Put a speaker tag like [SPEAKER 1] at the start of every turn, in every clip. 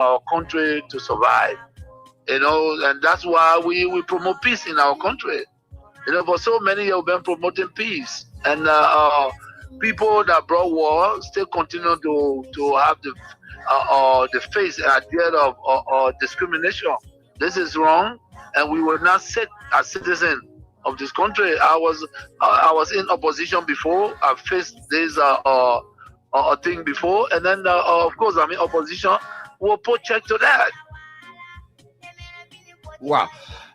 [SPEAKER 1] our country to survive. And that's why we promote peace in our country. For so many years, we've been promoting peace. And people that brought war still continue to have the face and idea of discrimination. This is wrong, and we will not sit as citizens of this country. I was in opposition before. I faced this thing before, and then of course I'm in opposition. We'll put check to that.
[SPEAKER 2] Wow.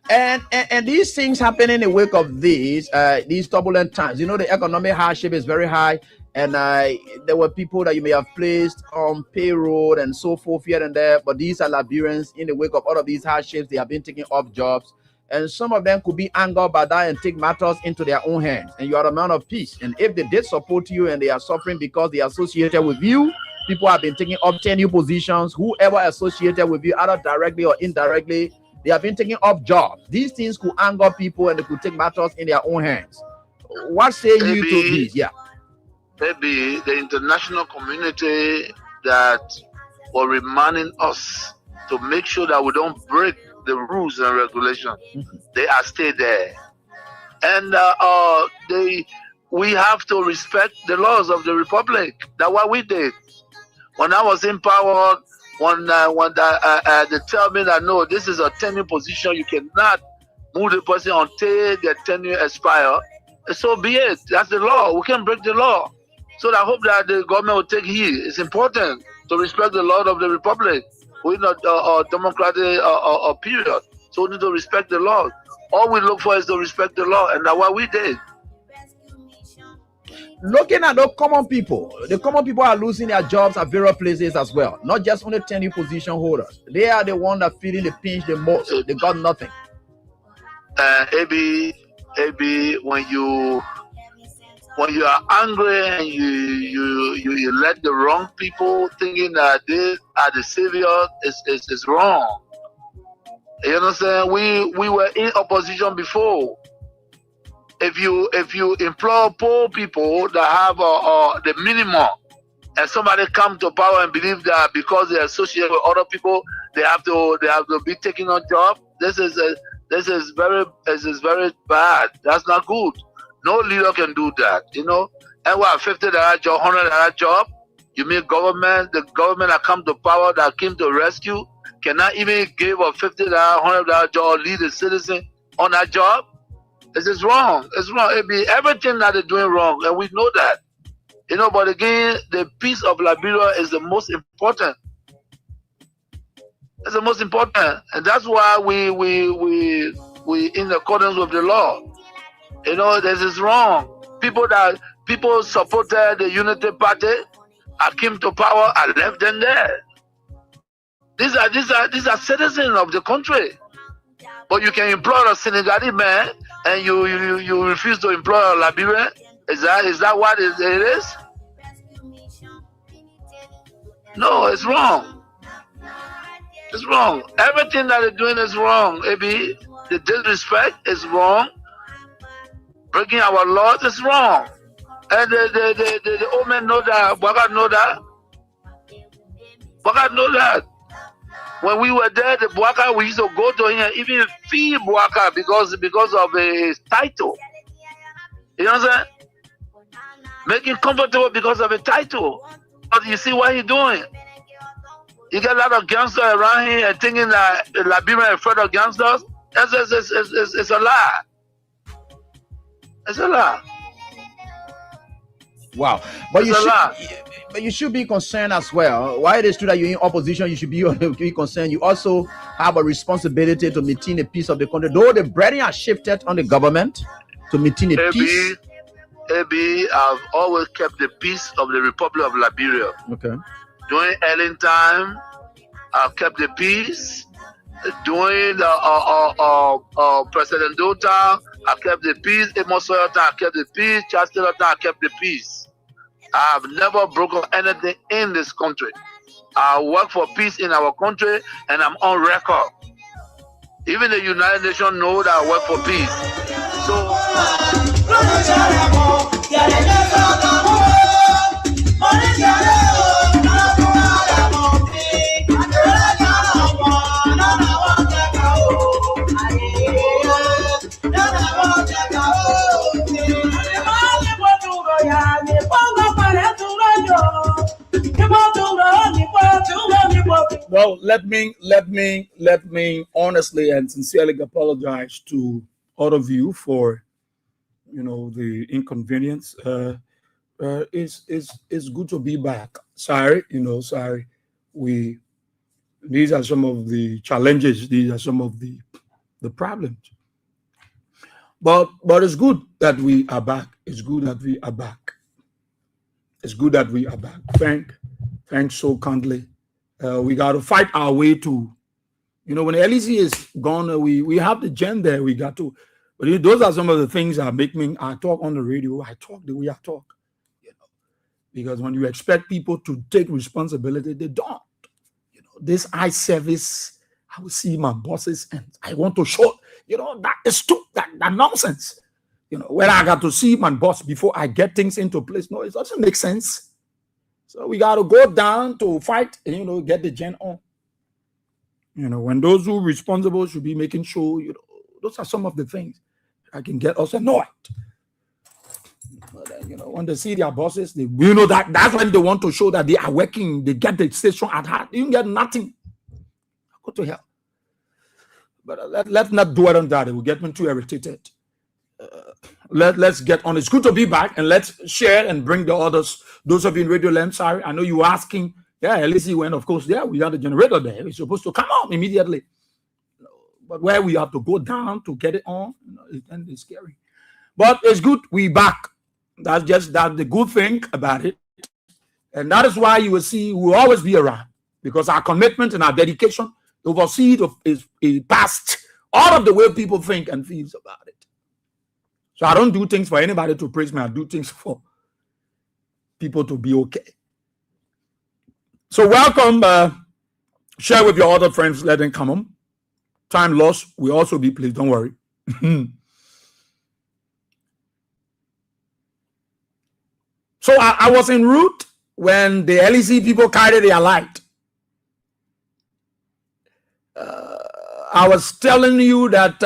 [SPEAKER 2] And these things happen in the wake of these turbulent times. The economic hardship is very high, and there were people that you may have placed on payroll and so forth here and there, but these are Liberians. In the wake of all of these hardships, they have been taking off jobs, and some of them could be angered by that and take matters into their own hands. And you are a man of peace, and if they did support you and they are suffering because they are associated with you, people have been taking up tenure positions. Whoever associated with you, either directly or indirectly, they have been taking up jobs. These things could anger people and they could take matters in their own hands. What say you to this? Yeah.
[SPEAKER 1] Maybe the international community that were reminding us to make sure that we don't break the rules and regulations. They are still there. And we have to respect the laws of the Republic. That's what we did. When I was in power, when they tell me that no, this is a tenure position, you cannot move the person until the tenure expire. So be it. That's the law. We can't break the law. So I hope that the government will take heed. It's important to respect the law of the Republic. We're not a democratic period, so we need to respect the law. All we look for is to respect the law, and that's what we did.
[SPEAKER 2] Looking at the common people are losing their jobs at various places as well. Not just only tenure position holders. They are the ones that feeling the pinch the most. They got nothing.
[SPEAKER 1] AB, when you are angry and you let the wrong people thinking that they are the savior, is wrong. You understand? We were in opposition before. If you employ poor people that have the minimum, and somebody come to power and believe that because they associate with other people, they have to be taking on job. This is very bad. That's not good. No leader can do that. And what, $50 job, $100 job? You mean the government that come to power, that came to rescue, cannot even give a $50, $100 job or lead a citizen on that job? This is wrong. It's wrong. Everything that they're doing wrong, and we know that. But again, the peace of Liberia is the most important. It's the most important, and that's why we in accordance with the law. This is wrong. People supported the Unity Party. I came to power. I left them there. These are citizens of the country. But you can employ a Senegalese man and you refuse to employ a Liberian? Is that what it is? No, it's wrong. It's wrong. Everything that they're doing is wrong, AB. The disrespect is wrong. Breaking our laws is wrong. And the old men know that. Bwaga know that. Bwaga know that. When we were there, the Bwaka, we used to go to him, even fee Bwaka because of his title. You know what I'm saying? Make him comfortable because of a title. But you see what he's doing? You get a lot of gangsters around here and thinking that Liberia is afraid of gangsters. It's a lie. It's a lie.
[SPEAKER 2] Wow. But you should be concerned as well. While it is true that you're in opposition, you should be concerned. You also have a responsibility to maintain the peace of the country. Though the burden has shifted on the government to maintain the peace.
[SPEAKER 1] AB, I've always kept the peace of the Republic of Liberia.
[SPEAKER 2] Okay.
[SPEAKER 1] During Ellen time, I've kept the peace. During the President Dota, I kept the peace. Amos Sawyer time, I kept the peace. Charles Taylor time, I kept the peace. I have never broken anything in this country. I work for peace in our country, and I'm on record. Even the United Nations know that I work for peace. So.
[SPEAKER 3] Well, let me honestly and sincerely apologize to all of you for the inconvenience. It's good to be back. Sorry. We These are some of the challenges. These are some of the problems. But it's good that we are back. It's good that we are back. It's good that we are back. Thanks so kindly. We got to fight our way to, when LEC is gone, we have the gen there. We got to, but those are some of the things that make me. I talk on the radio. I talk the way I talk, because when you expect people to take responsibility, they don't. This eye service, I will see my bosses and I want to show, that is that nonsense. Where I got to see my boss before I get things into place. No, it doesn't make sense. So we got to go down to fight and, get the gen on. When those who are responsible should be making sure, those are some of the things I can get us annoyed. When they see their bosses, that's when they want to show that they are working, they get the station at heart. You get nothing. Go to hell. But let's not dwell on that. It will get me too irritated. Let's get on. It's good to be back, and let's share and bring the others. Those of you in Radio Land, sorry, I know you were asking. Yeah, LEC went, of course, we got a generator there. It's supposed to come on immediately. But where we have to go down to get it on, it's scary. But it's good we back. That's the good thing about it. And that is why you will see we'll always be around, because our commitment and our dedication overseas is past all of the way people think and feel about it. So I don't do things for anybody to praise me. I do things for people to be okay. So welcome. Share with your other friends. Let them come on. Time lost will also be pleased. Don't worry. So I was en route when the LEC people carried their light. I was telling you that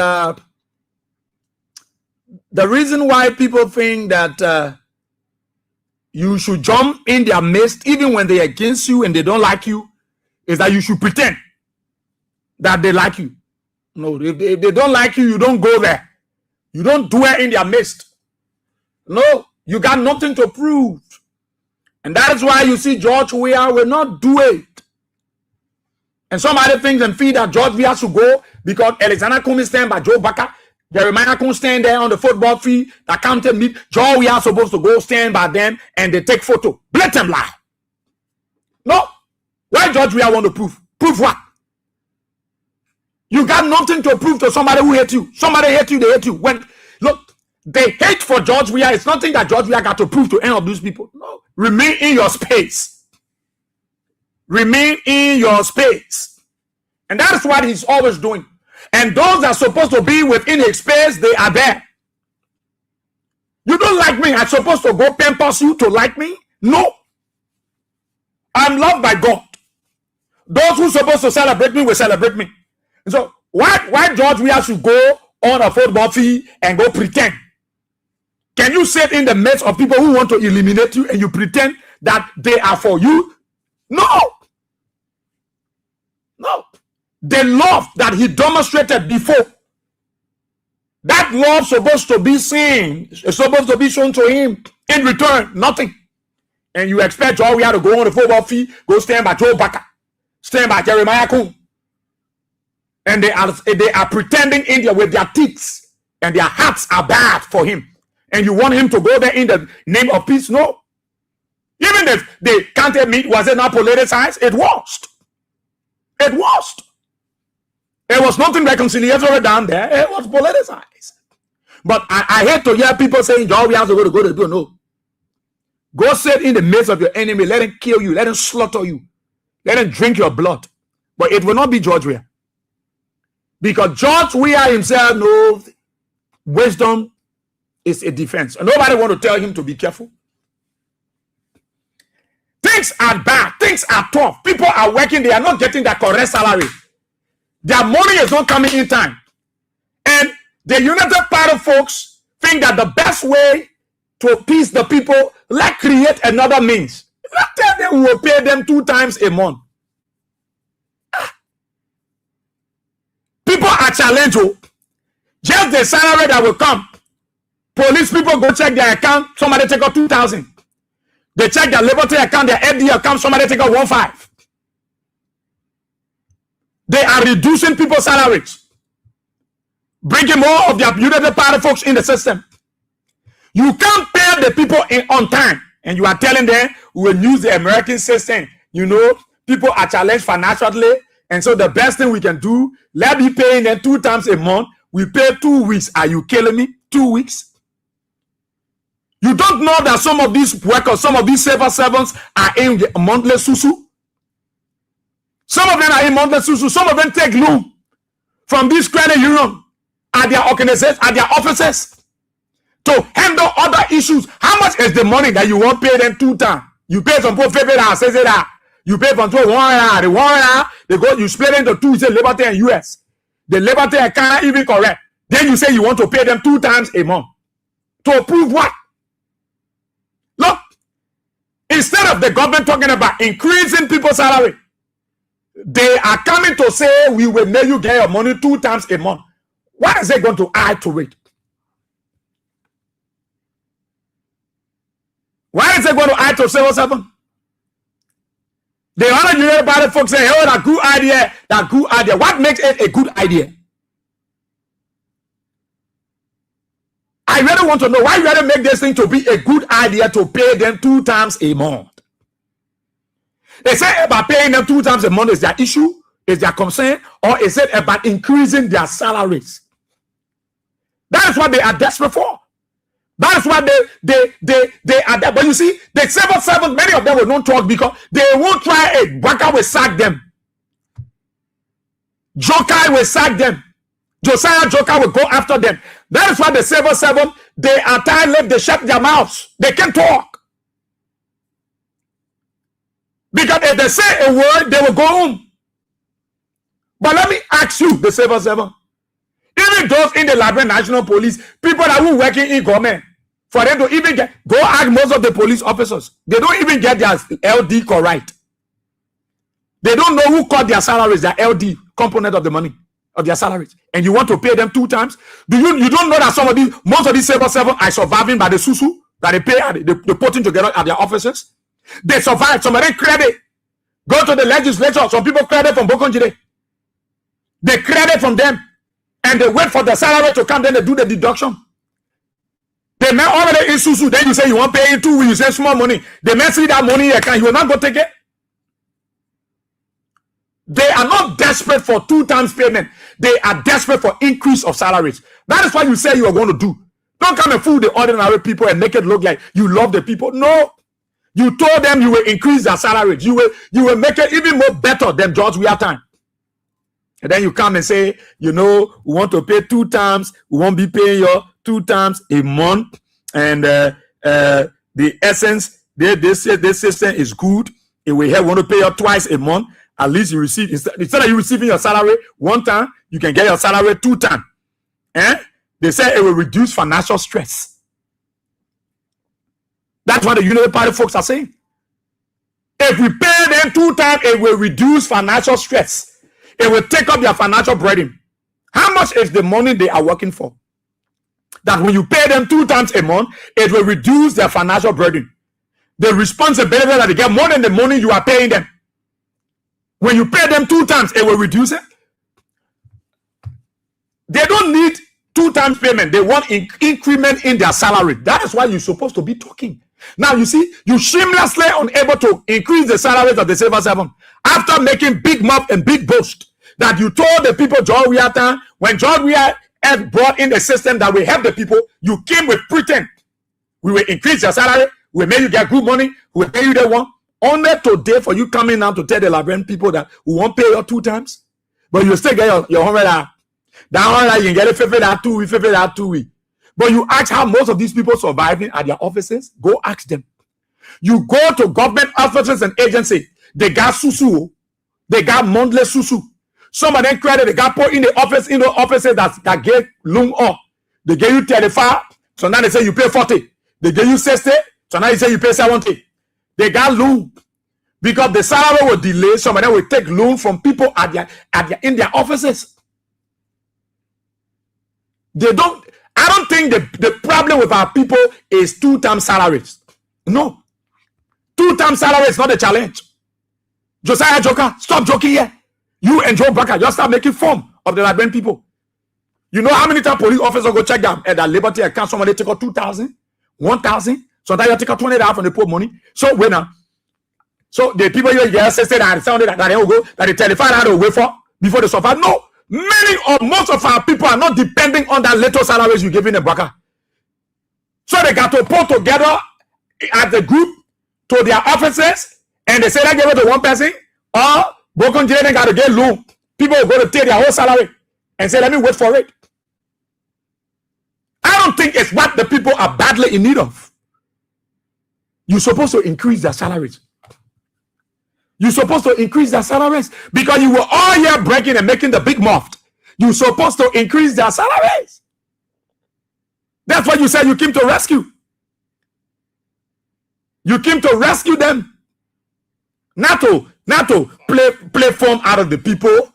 [SPEAKER 3] the reason why people think that you should jump in their midst, even when they're against you and they don't like you, is that you should pretend that they like you. No, if they don't like you, you don't go there. You don't dwell in their midst. No, you got nothing to prove. And that is why you see George Weah will not do it. And somebody thinks and feel that George Weah should go because Alexander Kumi stand by Joe Baca. Jeremiah Kun stand there on the football field. The counter meet. George Weah supposed to go stand by them and they take photo. Blatant lie. No. Why George Weah want to prove? Prove what? You got nothing to prove to somebody who hates you. Somebody hates you, they hate you. When look, they hate for George Weah. It's nothing that George Weah got to prove to any of these people. No. Remain in your space. Remain in your space. And that is what he's always doing. And those that are supposed to be within his space, they are there. You don't like me. I'm supposed to go pampers you to like me? No. I'm loved by God. Those who are supposed to celebrate me will celebrate me. And so why George Weah should go on a football field and go pretend? Can you sit in the midst of people who want to eliminate you and you pretend that they are for you? No. No. The love that he demonstrated before, that love supposed to be seen, is supposed to be shown to him. In return, nothing. And you expect George Weah to go on the football field, go stand by Joe Baca, stand by Jeremiah Kun. And they are pretending in there with their teeth, and their hearts are bad for him. And you want him to go there in the name of peace? No. Even if the counter meet was it not politicized, it was. It was. There was nothing reconciliatory down there. It was politicized. But I hate to hear people saying, George Weah has to go to do. No. Go sit in the midst of your enemy. Let him kill you. Let him slaughter you. Let him drink your blood. But it will not be George Weah. Because George Weah himself knows wisdom is a defense. And nobody want to tell him to be careful. Things are bad. Things are tough. People are working. They are not getting their correct salary. Their money is not coming in time. And the United Party folks think that the best way to appease the people, let's create another means. Let's tell them we will pay them 2 times a month. a challenge. Just the salary that will come. Police people go check their account, somebody take out 2,000. They check their Liberty account, their FD account, somebody take out 1,500. They are reducing people's salaries, bringing more of their United Party folks in the system. You can't pay the people on time, and you are telling them we will use the American system. You know, people are challenged financially, and so the best thing we can do, let me pay them 2 times a month. We pay 2 weeks. Are you killing me? 2 weeks? You don't know that some of these workers, some of these civil servants are in the monthly susu. Some of them are in monthly susu. Some of them take loan from this credit union at their organizations, at their offices to handle other issues. How much is the money that you want pay them 2 times? You pay some poor favor that says that. You pay from 1 hour, the 1 hour, they go, you split into 2, you say Liberty and US. The Liberty can't even correct. Then you say you want to pay them 2 times a month. To prove what? Look, instead of the government talking about increasing people's salary, they are coming to say we will make you get your money 2 times a month. What is it going to add to it? Why is it going to add to civil servant? The other United Party folks say, oh, that good idea, that good idea. What makes it a good idea? I really want to know why you really make this thing to be a good idea to pay them 2 times a month. They say about paying them 2 times a month is their issue, is their concern, or is it about increasing their salaries? That is what they are desperate for. That is what they are there. But you see, the civil servants, many of them will not talk because they won't try it. Baka will sack them. Joker will sack them. Josiah Joker will go after them. That is why the civil servants, they are tired, they shut their mouths. They can't talk. Because if they say a word, they will go home. But let me ask you, the civil servant, even those in the Liberian National Police, people that are working in government, for them to even get, go ask most of the police officers, they don't even get their LD correct. They don't know who cut their salaries, their LD component of the money, of their salaries. And you want to pay them 2 times? You don't know that some of these, most of these civil servants are surviving by the susu that they pay, they putting together at their offices. They survive. Some of them credit. Go to the legislature. Some people credit from Bokonjide. They credit from them. And they wait for the salary to come. Then they do the deduction. They may already in susu. Then you say you want to pay in 2 weeks. You say small money. They may see that money you will not go take it. They are not desperate for 2 times payment. They are desperate for increase of salaries. That is what you say you are going to do. Don't come and fool the ordinary people and make it look like you love the people. No. You told them you will increase their salaries. You will make it even more better than George Weah time. And then you come and say, you know, we want to pay 2 times. We won't be paying you 2 times a month. And the essence, they say this system is good. If we want to pay you twice a month, at least you receive, instead of you receiving your salary 1 time, you can get your salary 2 times. They say it will reduce financial stress. That's what the United Party folks are saying. If we pay them 2 times, it will reduce financial stress. It will take up their financial burden. How much is the money they are working for? That when you pay them 2 times a month, it will reduce their financial burden. The responsibility that they get more than the money you are paying them. When you pay them 2 times, it will reduce it. They don't need 2 times payment. They want increment in their salary. That is why you're supposed to be talking. Now, you see, you shamelessly unable to increase the salaries of the civil servant after making big mouth and big boast that you told the people George Weah time, when George Weah had brought in the system that will help the people, you came with pretend. We will increase your salary, we will make you get good money, we will pay you the one. Only today for you coming out to tell the Liberian people that we won't pay you 2 times, but you still get your $100. That $100 you can get it 50 that 2 weeks, 50 that 2 weeks. But you ask how most of these people surviving at their offices, go ask them. You go to government offices and agencies, they got susu, they got monthly susu. Some of them credit, they got put in the office, in the offices that get loan up. They give you 35, so now they say you pay 40. They give you 60, so now they say you pay 70. They got loan. Because the salary will delay, some of them will take loan from people in their offices. They don't. I don't think the problem with our people is 2 times salaries. No. 2 times salary is not a challenge. Josiah Joker, stop joking here. You and Joe Baker, just start making fun of the Liberian people. You know how many times police officers go check them at that Liberty account? Somebody take out 2,000, 1,000. Sometimes you take out 20 from the poor money. So when so the people you say that sounded that they will go that they terrified how to wait for before they suffer. No, many or most of our people are not depending on that little salaries you give in a Baker. So they got to pull together as a group to their offices, and they say that give it to one person, or broken jail got to get loan. People will go to take their whole salary and say, let me wait for it. I don't think it's what the people are badly in need of. You're supposed to increase their salaries. You're supposed to increase their salaries because you were all here breaking and making the big mouth. You're supposed to increase their salaries. That's what you said you came to rescue. You came to rescue them. Not to play form out of the people,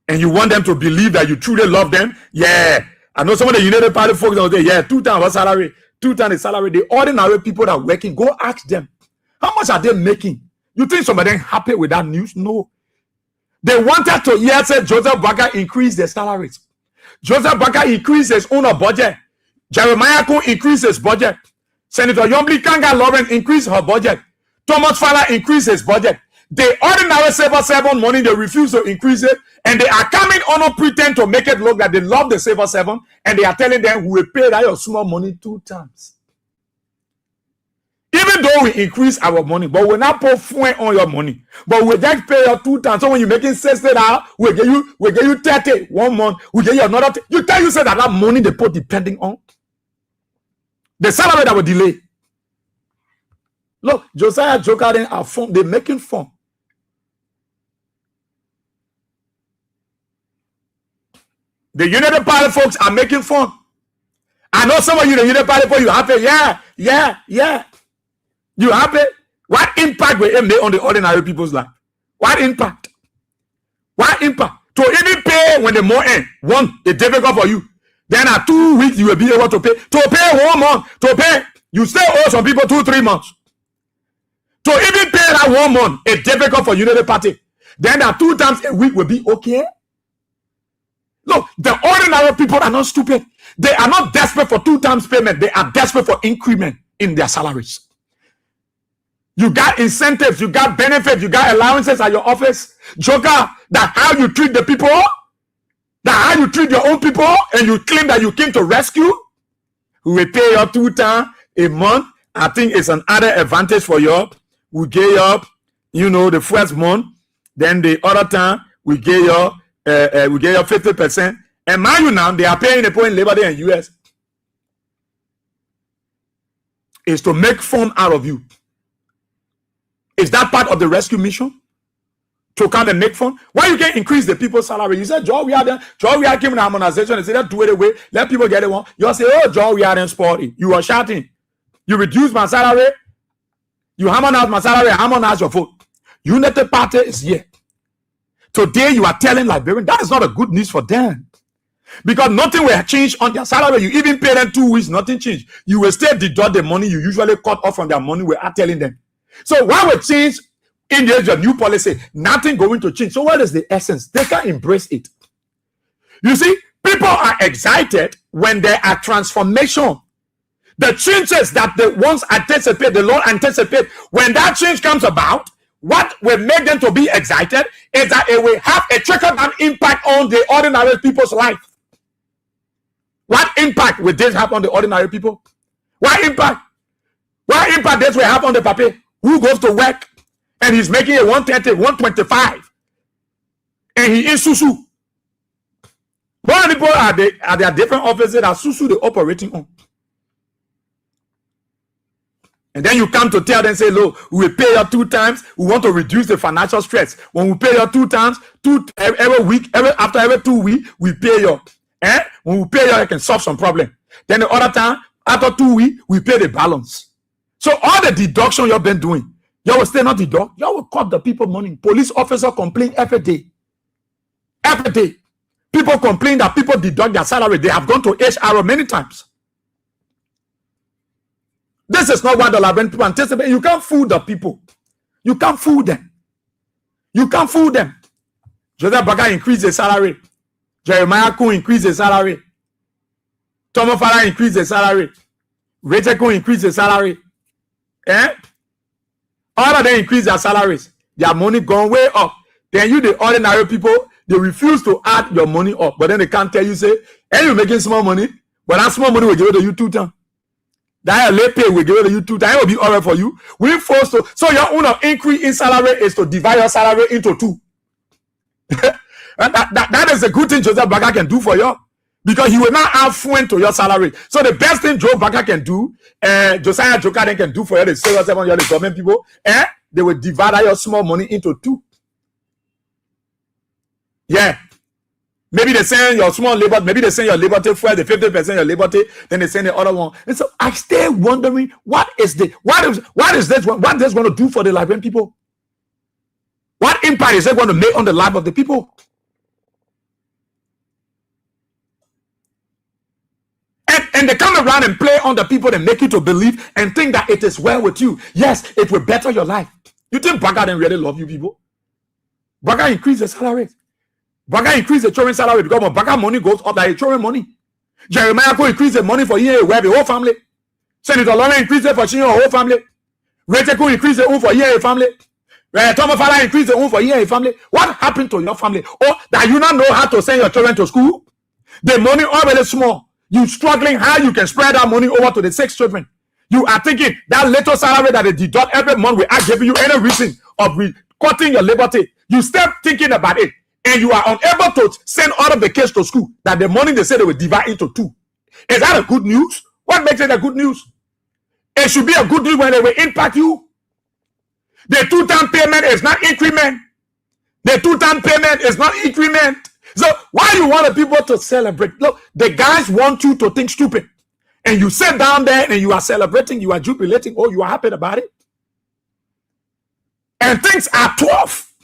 [SPEAKER 3] and you want them to believe that you truly love them. Yeah. I know some of the United Party folks out there, yeah, 2 times our salary, 2 times the salary. The ordinary people that are working, go ask them. How much are they making? You think some of them happy with that news? No. They wanted to hear say Joseph Baker increase their salaries. Joseph Baker increased his own budget. Jeremiah Kuhn increased his budget. Senator Yombli Kanga Lauren increased her budget. Thomas Fowler increased his budget. The ordinary Saver 7 money, they refuse to increase it, and they are coming on a pretend to make it look like they love the Saver 7, and they are telling them we will pay that your small money 2 times. Even though we increase our money, but we're not put phone on your money, but we just pay you 2 times. So when you're making 60 now, we give you 30 1 month, we give you another. You tell you say that money they put depending on the salary that will delay. Look, Josiah Joker are fun. They're making fun. The United Party folks are making fun. I know some of you, the United Party folks, you happy? Yeah. You happy? What impact will it make on the ordinary people's life? What impact? What impact? To even pay when the more end, one, it's difficult for you. Then at 2 weeks, you will be able to pay. To pay 1 month, to pay, you still owe some people 2-3 months. To even pay that 1 month, it's difficult for United Party. Then that 2 times a week will be okay. Look, the ordinary people are not stupid. They are not desperate for 2 times payment. They are desperate for increment in their salaries. You got incentives, you got benefits, you got allowances at your office. Joker, that how you treat the people, that how you treat your own people, and you claim that you came to rescue. We will pay you 2 times a month. I think it's an added advantage for you. We get you, the first month. Then the other time we get you 50%. And mind you now, they are paying the point Labor Day in US. Is to make fun out of you. Is that part of the rescue mission? To come and make fun? Why you can't increase the people's salary? You said, Joe, we are giving harmonization. They say, let's do it away. Let people get it one. You say, oh, Joe, we are in sporty. You are shouting. You reduce my salary. You harmonize my salary. Harmonize your vote. United Party is here. Today, you are telling Liberians that is not a good news for them. Because nothing will change on their salary. You even pay them 2 weeks, nothing changed. You will still deduct the money you usually cut off from their money. We are telling them. So what will change in the new policy? Nothing going to change. So what is the essence? They can embrace it. You see, people are excited when there are transformation. The changes that the ones anticipate, the Lord anticipate, when that change comes about, what will make them to be excited is that it will have a trickle-down impact on the ordinary people's life. What impact will this have on the ordinary people? What impact? What impact this will have on the papi who goes to work and he's making a 130, 125, and he is susu? What people are there different offices that susu they're operating on? And then you come to tell them, say, look, we will pay you 2 times. We want to reduce the financial stress. When we pay you 2 times, every week, after every 2 weeks, we pay you. When we pay you can solve some problem. Then the other time, after 2 weeks, we pay the balance. So all the deduction you've been doing, you will still not deduct. You will cut the people money. Police officer complain every day. Every day. People complain that people deduct their salary. They have gone to HR many times. This is not what the Liberian people anticipate. You can't fool the people. You can't fool them. You can't fool them. Joseph Boakai increased his salary. Jeremiah Kun increased his salary. Tomo Farah increased his salary. Rachel Kun increased his salary. All of them increase their salaries. Their money gone way up. Then you, the ordinary people, they refuse to add your money up. But then they can't tell you, say, hey, you're making small money, but that small money will give it to you 2 times. That late pay will give it to you 2 times. It will be all right for you. We forced to. So your own increase in salary is to divide your salary into 2. that is a good thing Joseph Boakai can do for you, because he will not add fuel to your salary. So the best thing Joe Boakai can do, Josiah Joker can do for you, the civil servant, the government people, they will divide your small money into 2. Yeah. Maybe they send your small labor, maybe they send your labor take fuel, the 50% your labor take, then they send the other one. And so I stay wondering, what is this going to do for the Liberian people? What impact is it going to make on the life of the people? And they come around and play on the people and make you to believe and think that it is well with you. Yes, it will better your life. You think Boakai didn't really love you people? Boakai increased the salary. Boakai increased the children's salary because when Boakai money goes up, like the children money. Jeremiah could increase the money for you, where the whole family. Senator Lauren increased it for your whole family. Rachel could increase the own for your family. Tomo Farah increased the own for your family. What happened to your family? Or that you not know how to send your children to school? The money already small. You struggling how you can spread that money over to the 6 children. You are thinking that little salary that they deduct every month without giving you any reason of cutting your liberty. You start thinking about it, and you are unable to send all of the kids to school. That the money they say they will divide into 2. Is that a good news? What makes it a good news? It should be a good news when they will impact you. The 2-time payment is not increment. The 2-time payment is not increment. So why you want the people to celebrate? Look, the guys want you to think stupid. And you sit down there and you are celebrating, you are jubilating, oh, you are happy about it. And things are tough.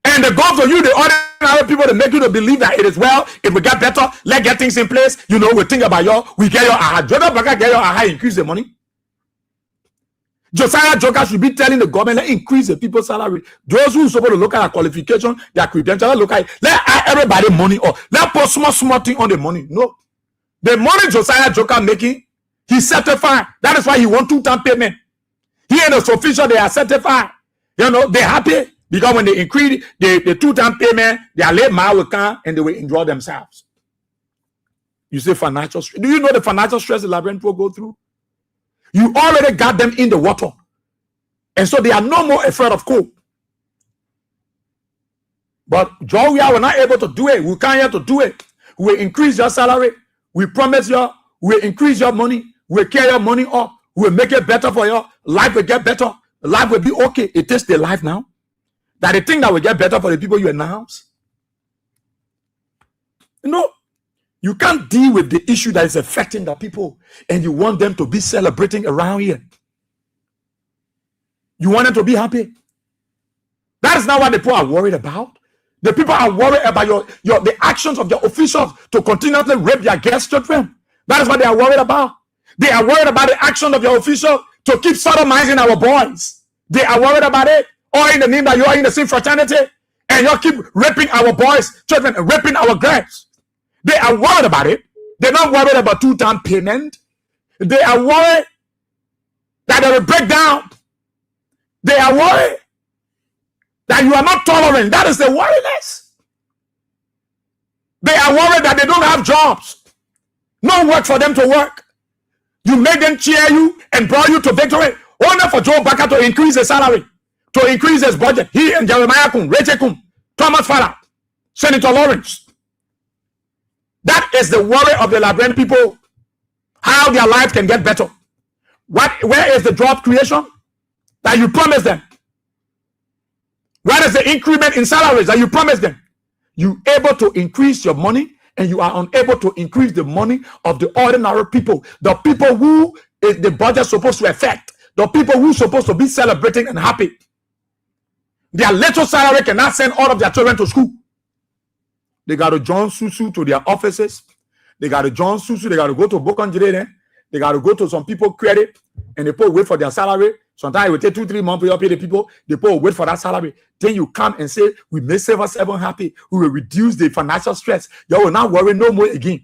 [SPEAKER 3] And the goal for you, the ordinary people, to make you to believe that it is well, it will get better, let's get things in place. You know, we think about we get your aha. Joseph Boakai get your aha, increase the money. Josiah Joker should be telling the government, let increase the people's salary. Those who are supposed to look at their qualification, their credentials, look at it. Let everybody money or let put small thing on the money. No. The money Josiah Joker making, he's certified. That is why he want 2-time payment. He and the official, they are certified. You know, they're happy because when they increase the 2-time payment, their late man will come and they will enjoy themselves. You say financial stress. Do you know the financial stress the Liberian people go through? You already got them in the water. And so they are no more afraid of cold. But Joe, we are not able to do it. We can't to do it. We increase your salary. We promise you, we increase your money. We carry your money up. We make it better for you. Life will get better. Life will be okay. It is the life now. That the thing that will get better for the people you announce. You know, you can't deal with the issue that is affecting the people and you want them to be celebrating around here. You want them to be happy. That is not what the people are worried about. The people are worried about the actions of your officials to continuously rape their guest children. That is what they are worried about. They are worried about the action of your officials to keep sodomizing our boys. They are worried about it. Or in the name that you are in the same fraternity and you keep raping our boys, children, and raping our girls. They are worried about it. They're not worried about 2-time payment. They are worried that they will break down. They are worried that you are not tolerant. That is the worriness. They are worried that they don't have jobs. No work for them to work. You make them cheer you and brought you to victory. Only for Joe Boakai to increase his salary, to increase his budget. He and Jeremiah Kun, Rachel Kun, Thomas Farah, Senator Lawrence. That is the worry of the Liberian people. How their lives can get better. Where is the job creation that you promised them? Where is the increment in salaries that you promised them? You able to increase your money and you are unable to increase the money of the ordinary people. The people who is the budget supposed to affect. The people who are supposed to be celebrating and happy. Their little salary cannot send all of their children to school. They got to join Susu to their offices. They got to join Susu. They got to go to Bokonjire. They got to go to some people credit, and they put wait for their salary. Sometimes it will take 2-3 months to pay the people. They put wait for that salary. Then you come and say, we make Silver 7 happy. We will reduce the financial stress. You will not worry no more again.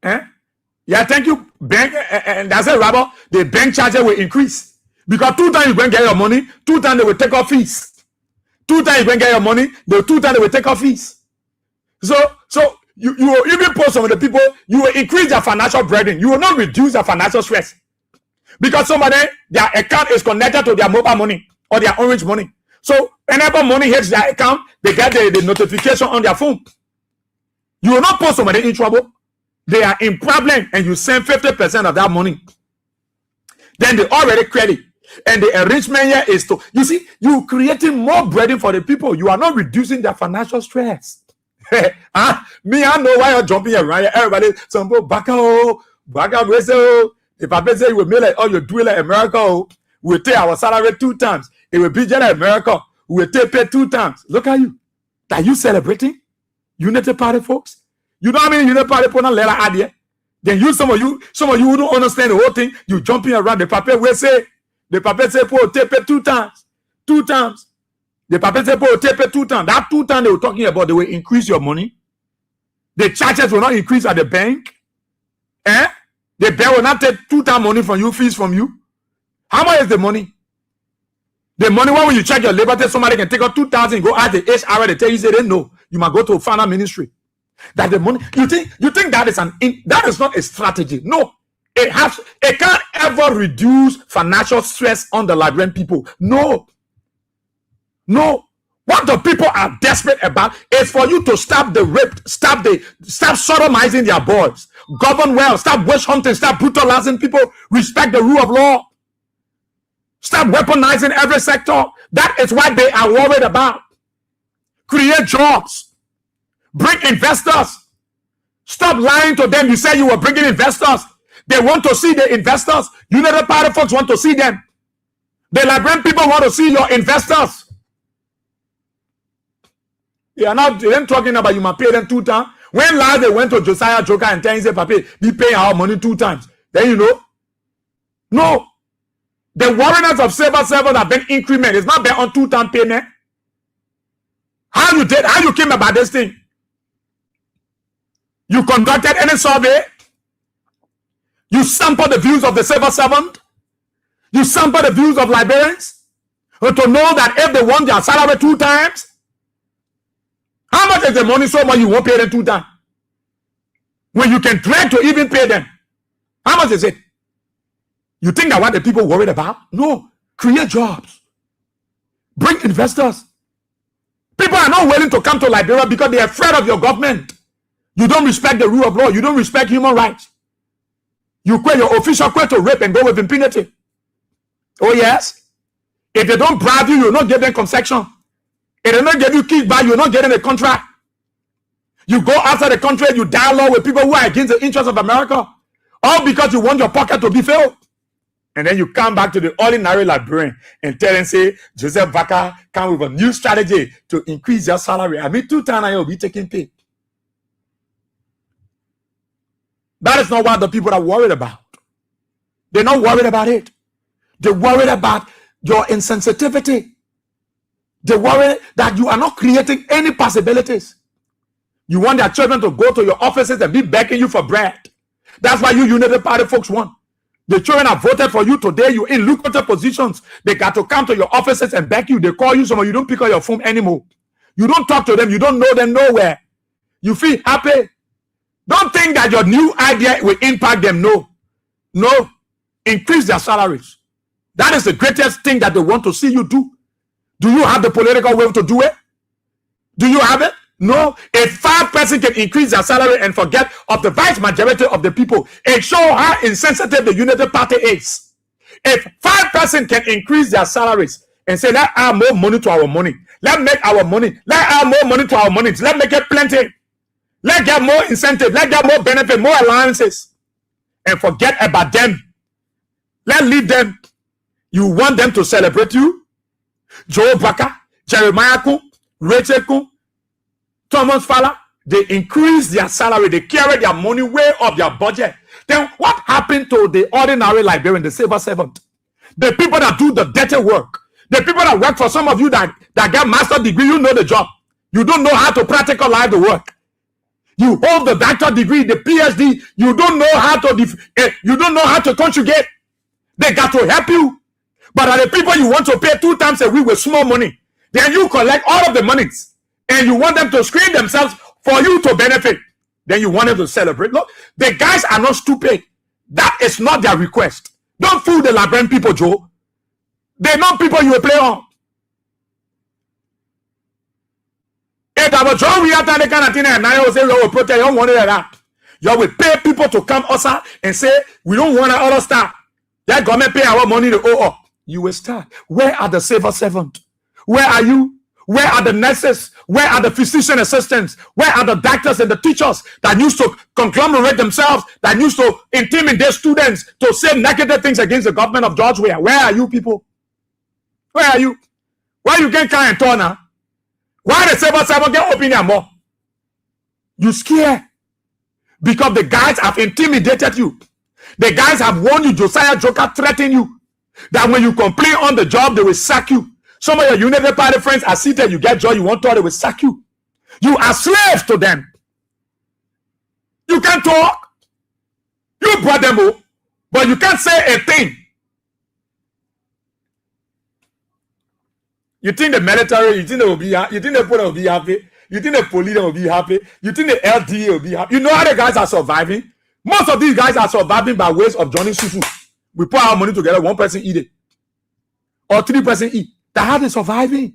[SPEAKER 3] Yeah, thank you, bank. And that's it, Robert. The bank charges will increase. Because 2 times you go and get your money, 2 times they will take off fees. 2 times you go and get your money, 2 times they will take off fees. So you will even post some of the people, you will increase their financial burden. You will not reduce their financial stress. Because somebody, their account is connected to their mobile money or their orange money. So whenever money hits their account, they get the notification on their phone. You will not put somebody in trouble. They are in problem and you send 50% of that money. Then they already credit. And the arrangement here is to, you see, you creating more burden for the people. You are not reducing their financial stress. Me, I know why you're jumping around. Everybody, some people back out, if I say you will make like, oh, you're doing like America, we'll take our salary 2 times. It will be just like America. We'll take pay 2 times. Look at you. Are you celebrating? Unity Party folks? You know how many Unity Party put on letter ad here? Then some of you who don't understand the whole thing, you jumping around. The paper will say, po take pay 2 times. 2 times. The paper say, po take pay 2 times. That 2 times they were talking about, they will increase your money. The charges will not increase at the bank. The bank will not take 2 times money from you, fees from you. How much is the money? The money when you check your labor test, somebody can take out 2,000, go ask the HR, they tell you, say they know. You must go to a finance ministry. That the money, you think that is that is not a strategy. No, it can't ever reduce financial stress on the Liberian people. No. What the people are desperate about is for you to stop the rape, stop sodomizing their boys, govern well, stop witch hunting, stop brutalizing people, respect the rule of law, stop weaponizing every sector. That is what they are worried about. Create jobs. Bring investors. Stop lying to them. You say you were bringing investors. They want to see the investors. Unity Party folks want to see them. The Liberian people want to see your investors. They are not talking about you must pay them 2 times. When last they went to Josiah Joker and tell him, say, Papi, be paying our money 2 times. Then you know. No. The warrants of Silver 7 have been increment. It's not been on 2 times payment. How you came about this thing? You conducted any survey? You sampled the views of the Silver 7? You sampled the views of Liberians? To know that if they want their salary 2 times, how much is the money so much you won't pay them 2 times? When you can dread to even pay them. How much is it? You think that what the people worried about? No. Create jobs. Bring investors. People are not willing to come to Liberia because they are afraid of your government. You don't respect the rule of law. You don't respect human rights. You quit your official quit to rape and go with impunity. Oh yes? If they don't bribe you, you'll not give them concession. If they don't give you kickback, you're not getting a contract. You go outside the country, you dialogue with people who are against the interests of America. All because you want your pocket to be filled. And then you come back to the ordinary Liberian and tell them, say, Joseph Vaca come with a new strategy to increase your salary. I mean, 2 times I will be taking pay. That is not what the people are worried about. They're not worried about it. They're worried about your insensitivity. They're worried that you are not creating any possibilities. You want their children to go to your offices and be begging you for bread. That's why you Unity Party folks want. The children have voted for you today. You're in lucrative positions. They got to come to your offices and beg you. They call you someone. You don't pick up your phone anymore. You don't talk to them. You don't know them nowhere. You feel happy. Don't think that your new idea will impact them. No. Increase their salaries. That is the greatest thing that they want to see you do. Do you have the political will to do it? Do you have it? No. If 5% can increase their salary and forget of the vast majority of the people, it shows how insensitive the Unity Party is. If 5% can increase their salaries and say, let's add more money to our money. Let's make our money. Let's add more money to our money. Let's make it plenty. Let's get more incentive. Let's get more benefit, more allowances. And forget about them. Let's leave them. You want them to celebrate you? Joe Baka, Jeremiah Kun, Rachel Kun, Thomas Fowler, they increase their salary, they carry their money way up their budget. Then what happened to the ordinary librarian, the civil servant? The people that do the dirty work, the people that work for some of you that get master's degree, you know the job. You don't know how to practicalize the work. You hold the doctor degree, the PhD, you don't know how to conjugate. They got to help you. But are the people you want to pay 2 times a week with small money, then you collect all of the monies and you want them to screen themselves for you to benefit. Then you want them to celebrate. Look, the guys are not stupid. That is not their request. Don't fool the librarian people, Joe. They're not people you will play on. If I was John Riata, the kind of thing, and I will say, you will protect, you don't want that. You will pay people to come outside and say, we don't want other stuff. That government pay our money to owe up. You will start. Where are the civil servants? Where are you? Where are the nurses? Where are the physician assistants? Where are the doctors and the teachers that used to conglomerate themselves, that used to intimidate students to say negative things against the government of George Weah? Where are you people? Where are you? Why you get kind and turn now? Why the civil servant get opinion more? You scared because the guys have intimidated you. The guys have warned you. Josiah Joker threatened you that when you complain on the job, they will sack you. Some of your United Party friends are seated, you get joy, you want to, they will sack you. You are slaves to them. You can't talk. You brought them up, but you can't say a thing. You think the military, you think they will be happy, you think the police will be happy, you think the police will be happy, you think the LDA will be happy. You know how the guys are surviving? Most of these guys are surviving by ways of joining Susu. We put our money together, one person eat it. Or 3 person eat. That's how they're surviving.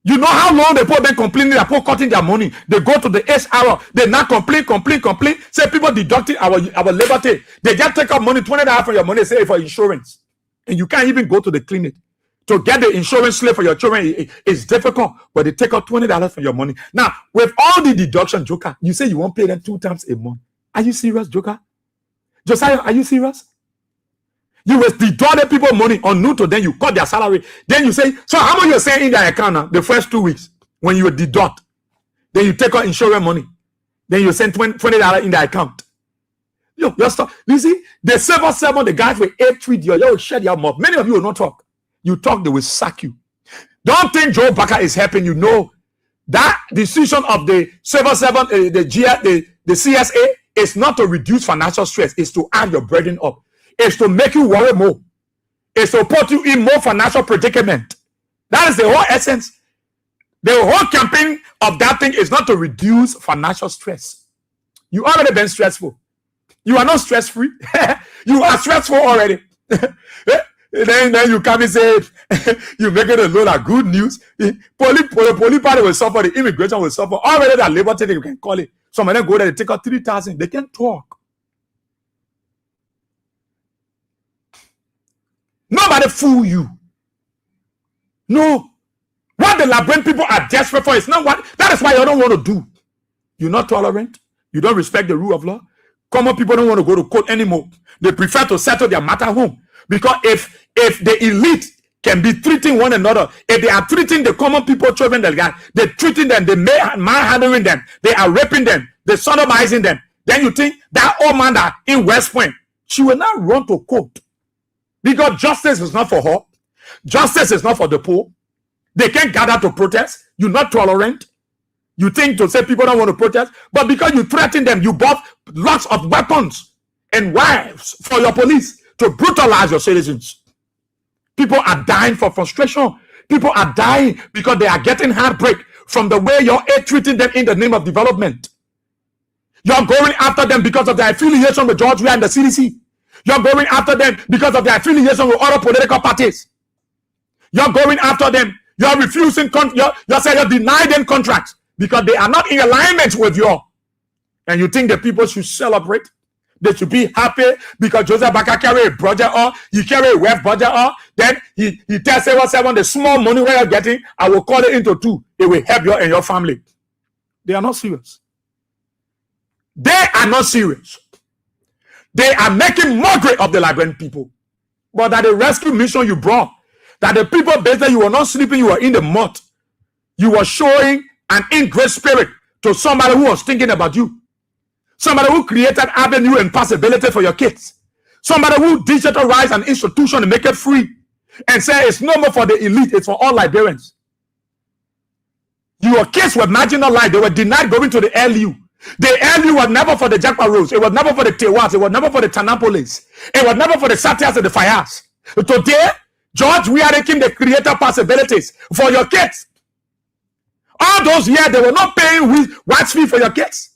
[SPEAKER 3] You know how long they put them complaining, they put cutting their money. They go to the 8th hour. They now complain. Say people deducting our liberty. They just take out money, $20 from your money, say for insurance. And you can't even go to the clinic. To get the insurance slip for your children is difficult, but they take out $20 from your money. Now, with all the deduction, Joker, you say you won't pay them 2 times a month. Are you serious, Joker? Josiah, are you serious? You will deduct people money on new to them, you cut their salary. Then you say, so how much you're saying in their account now? The first 2 weeks, when you deduct, then you take out insurance money. Then you send $20 in their account. You stop. You see, the civil servant, the guys will treat you, you will shut your mouth. Many of you will not talk. You talk, they will sack you. Don't think Joe Baka is helping you. No. That decision of the civil servant, the CSA, is not to reduce financial stress. It's to add your burden up. It's to make you worry more. It's to put you in more financial predicament. That is the whole essence. The whole campaign of that thing is not to reduce financial stress. You already been stressful. You are not stress-free. You are stressful already. Then you come and say, you make it a load of good news. The police party will suffer, the immigration will suffer. Already that labor thing, you can call it. Some of them go there, they take out 3,000. They can't talk. Nobody fool you. No. What the Labyrinth people are desperate for is not what. That is why you don't want to do. You're not tolerant. You don't respect the rule of law. Common people don't want to go to court anymore. They prefer to settle their matter home. Because if the elite can be treating one another, if they are treating the common people, children, they're treating them, they're manhandling them, they are raping them, they're sodomizing them, then you think that old man that in West Point, she will not run to court. Because justice is not for her. Justice is not for the poor. They can't gather to protest. You're not tolerant. You think to say people don't want to protest, but because you threaten them, you bought lots of weapons and wives for your police to brutalize your citizens. People are dying for frustration. People are dying because they are getting heartbreak from the way you're treating them in the name of development. You're going after them because of their affiliation with George Weah and the CDC. You're going after them because of their affiliation with other political parties. You're going after them. You're refusing, you're saying you deny them contracts because they are not in alignment with you. And you think the people should celebrate? They should be happy because Joseph Baka carry a budget or he carry a web budget or then he tells everyone the small money where you're getting, I will cut it into 2. It will help you and your family. They are not serious. They are not serious. They are making mockery of the Liberian people. But that the rescue mission you brought, that the people basically you were not sleeping, you were in the mud. You were showing an ingrate spirit to somebody who was thinking about you. Somebody who created avenue and possibility for your kids. Somebody who digitalized an institution and make it free. And say it's no more for the elite, it's for all Liberians. Your kids were marginalized. They were denied going to the LU. The LU was never for the Japa Rose. It was never for the Tewas. It was never for the Tanapolis. It was never for the Satyas and the Fayas. Today, George, we are making the creator possibilities for your kids. All those years, they were not paying white fee for your kids.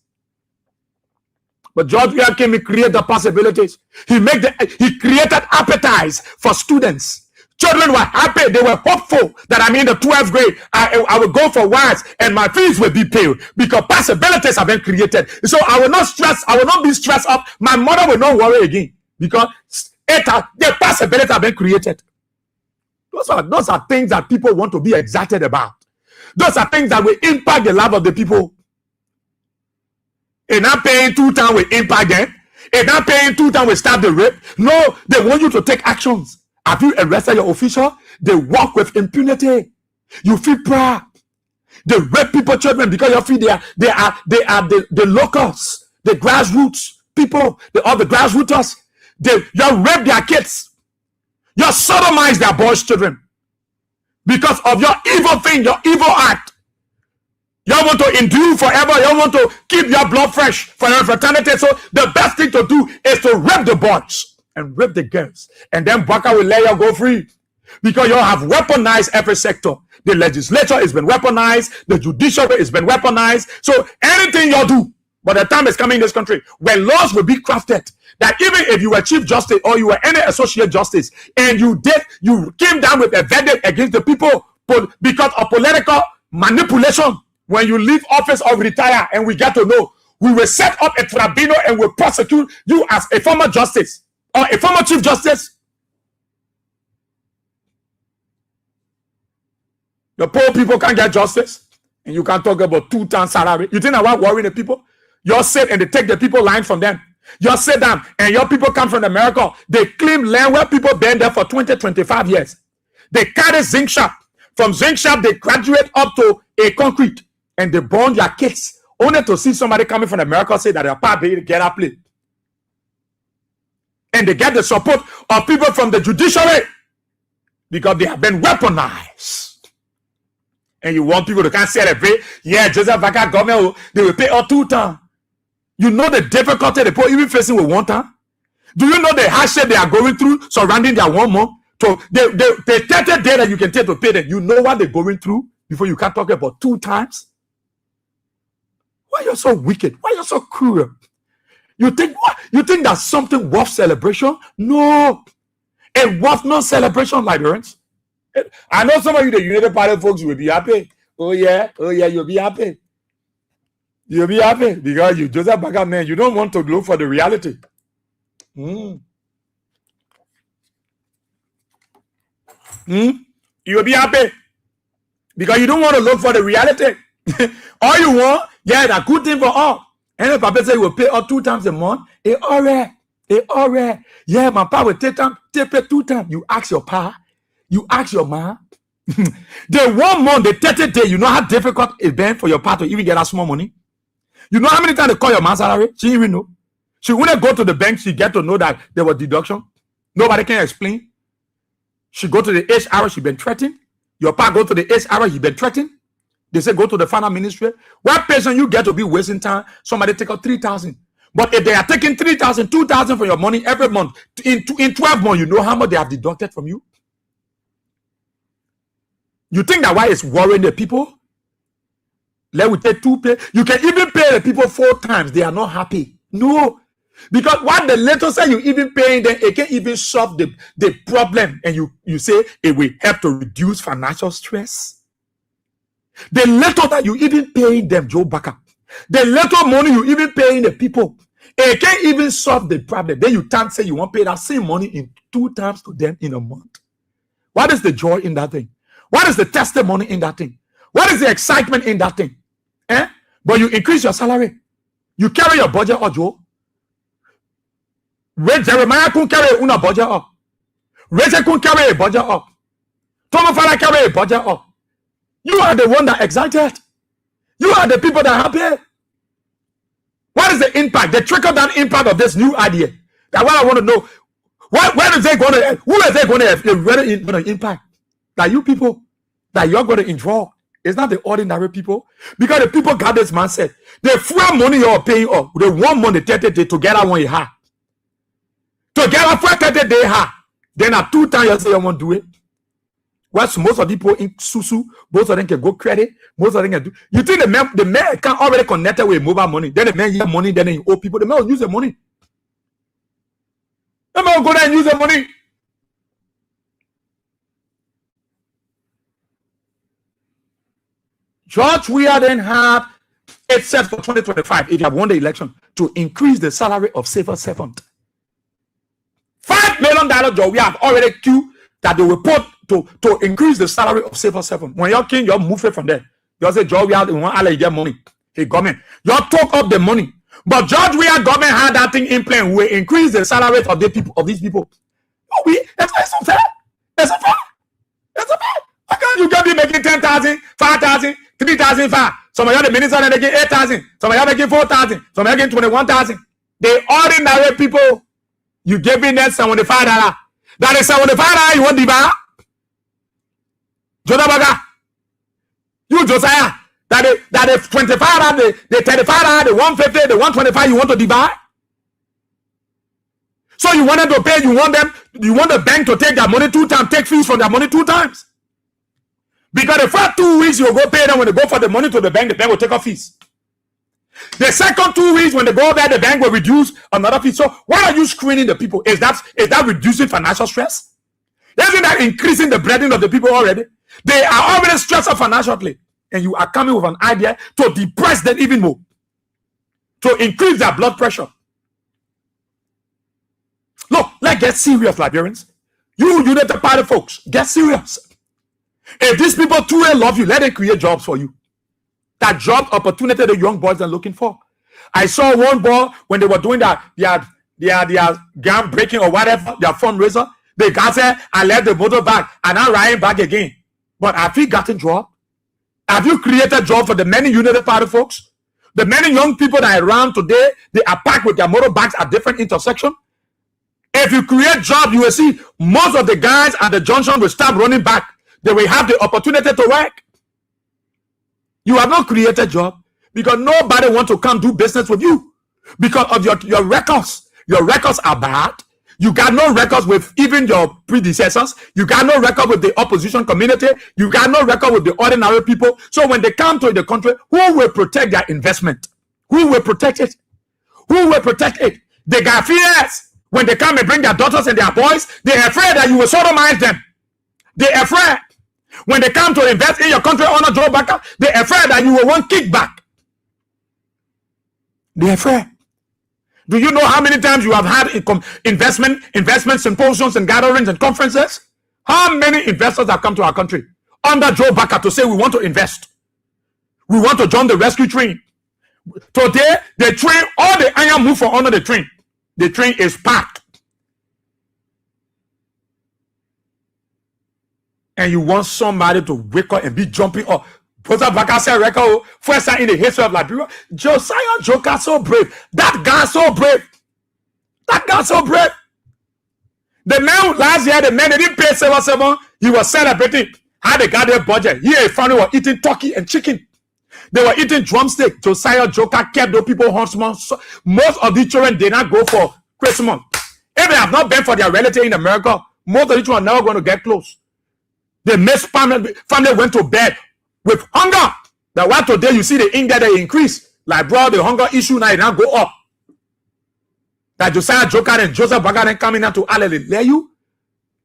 [SPEAKER 3] But George Weah came and created the possibilities. He created appetites for students. Children were happy. They were hopeful that I'm in the 12th grade. I will go for WASS and my fees will be paid because possibilities have been created. So I will not stress. I will not be stressed up. My mother will not worry again because the possibilities have been created. Those are things that people want to be excited about. Those are things that will impact the life of the people. And not paying 2 times will impact them. And not paying 2 times will stop the rape. No, they want you to take actions. Have you arrested your official? They work with impunity. You feel proud. They rape people, children, because you feel they are the locals, the grassroots people, all the grassrooters. You rape their kids. You sodomize their boys, children. Because of your evil thing, your evil act. You want to endure forever. You want to keep your blood fresh for your fraternity. So the best thing to do is to rape the boys and rape the girls. And then Baka will let you go free. Because you have weaponized every sector. The legislature has been weaponized. The judiciary has been weaponized. So anything you do, but the time is coming in this country where laws will be crafted that even if you were Chief Justice or you were any Associate Justice and you came down with a verdict against the people because of political manipulation, when you leave office or retire and we get to know, we will set up a tribunal and will prosecute you as a former justice or a former Chief Justice. The poor people can't get justice, and you can't talk about 2 times salary. You think about worrying the people? You're sit and they take the people line from them. You sit down and your people come from America. They claim land where people been there for 20, 25 years. They carry zinc shaft. From zinc shaft, they graduate up to a concrete and they burn their kids only to see somebody coming from America say that they're part of get up play. And they get the support of people from the judiciary because they have been weaponized. And you want people to can't celebrate. Yeah, Joseph Vaca government, they will pay all 2 times. You know the difficulty the poor even facing with 1 time? Do you know the hardship they are going through surrounding their 1 month? So the 30 days that you can take to pay them, you know what they're going through before you can't talk about 2 times? Why are you so wicked? Why are you so cruel? You think what? You think that's something worth celebration? No. It worth no celebration, Liberians. I know some of you, the United Party folks, will be happy. Oh yeah, you'll be happy. You'll be happy because you Joseph Baga man, you don't want to look for the reality. You'll be happy because you don't want to look for the reality. All you want, yeah, that's good thing for all. And if Papa say you will pay all 2 times a month, it all right. Yeah, my pa will take pay 2 times. You ask your pa. You ask your ma. The 1 month, the 30 day, you know how difficult it's been for your pa to even get that small money? You know how many times they call your ma salary? She didn't even know. She wouldn't go to the bank, she get to know that there was deduction. Nobody can explain. She go to the HR, she been threatened. Your pa go to the HR, he been threatened. They say go to the finance ministry. What patient you get to be wasting time? Somebody take out 3,000. But if they are taking 3,000, 2,000 for your money every month, in 12 months, you know how much they have deducted from you? You think that why it's worrying the people? Let me take 2 pay. You can even pay the people 4 times. They are not happy. No. Because what the letter say you even paying them, it can't even solve the problem. And you say it will help to reduce financial stress. The letter that you even paying them, Joe Baka. The little money you even paying the people, it can't even solve the problem. Then you can't say you want to pay that same money in 2 times to them in a month. What is the joy in that thing? What is the testimony in that thing? What is the excitement in that thing? But you increase your salary. You carry your budget, Ojo. Ray Jeremiah couldn't carry una budget up. Rachel couldn't carry a budget up. Thomas Father carry a budget up. You are the one that excited. You are the people that happy. What is the impact, the trickle-down impact of this new idea? That's what I want to know. Where is it going to? Who is it going to impact? That you people that you're going to enjoy. It's not the ordinary people, because the people got this mindset. They fuel money you're paying off. They want money 30 days to get out one year. To get out for 30 days, then at 2 times you say you won't do it. Whereas most of the people in Susu, most of them can go credit, most of them can do. You think the man can already connect with mobile money, then the man get money, then he owe people. The man will use the money. The man will go there and use the money. George Weah then had it set for 2025, if you have won the election, to increase the salary of civil servant. $5 million George Weah have already queued that they will put to increase the salary of civil servant. When you're king, you're moving from there. You say George Weah want get money. Hey, government, you talk up the money. But George Weah government had that thing in plan. We increase the salaries of the people of these people. It's unfair. It's unfair. It's unfair. How can you get be making 10,000, 5,000, 3,000, 5? Some of you the ministers are making 8,000. Some of you making 4,000. Some of you making 21,000. The ordinary people, you giving them $75. That is $75 you want to buy. Jodabaga, you Josiah, that is $25, the $35, the $150, the $125 you want to divide. So you want them to pay, you want the bank to take their money 2 times, take fees from their money 2 times. Because the first 2 weeks you will go pay them, when they go for the money to the bank will take off fees. The second 2 weeks when they go there, the bank will reduce another fee. So why are you screening the people? Is that reducing financial stress? Isn't that increasing the burden of the people already? They are already stressed out financially, and you are coming with an idea to depress them even more, to increase their blood pressure. Look, let's get serious, Liberians. You United Party folks, get serious. If these people truly love you, let them create jobs for you. That job opportunity the young boys are looking for. I saw one boy when they were doing their groundbreaking or whatever, their fundraiser. The guy said, I left the motor back and I'm riding back again. But have you gotten a job? Have you created a job for the many United Party folks? The many young people that are around today, they are packed with their motorbikes at different intersections. If you create jobs, you will see most of the guys at the junction will start running back. They will have the opportunity to work. You have not created a job because nobody wants to come do business with you because of your records. Your records are bad. You got no records with even your predecessors. You got no record with the opposition community. You got no record with the ordinary people. So when they come to the country, who will protect their investment? Who will protect it? Who will protect it? They got fears. When they come and bring their daughters and their boys, they're afraid that you will sodomize them. They're afraid. When they come to invest in your country under Joe Biden, they're afraid that you will want kickback. They're afraid. Do you know how many times you have had investment symposiums and gatherings and conferences? How many investors have come to our country under Joe Biden to say we want to invest? We want to join the rescue train. Today, the train, all the iron move for under the train. The train is packed. And you want somebody to wake up and be jumping up. Professor Baka said, record first time in the history of Liberia. Josiah Joker so brave. That guy so brave. That guy so brave. The man last year, the man they didn't pay 7. He was celebrating. How they got their budget. He and family were eating turkey and chicken. They were eating drumstick. Josiah Joker kept those people huntsmen. So most of the children did not go for Christmas. If they have not been for their relative in America, most of the children are never going to get close. The next family went to bed with hunger. That's why today you see the India they increase. Like, bro, the hunger issue now go up. That Josiah Joker and Joseph Bagaden coming out to Alele you.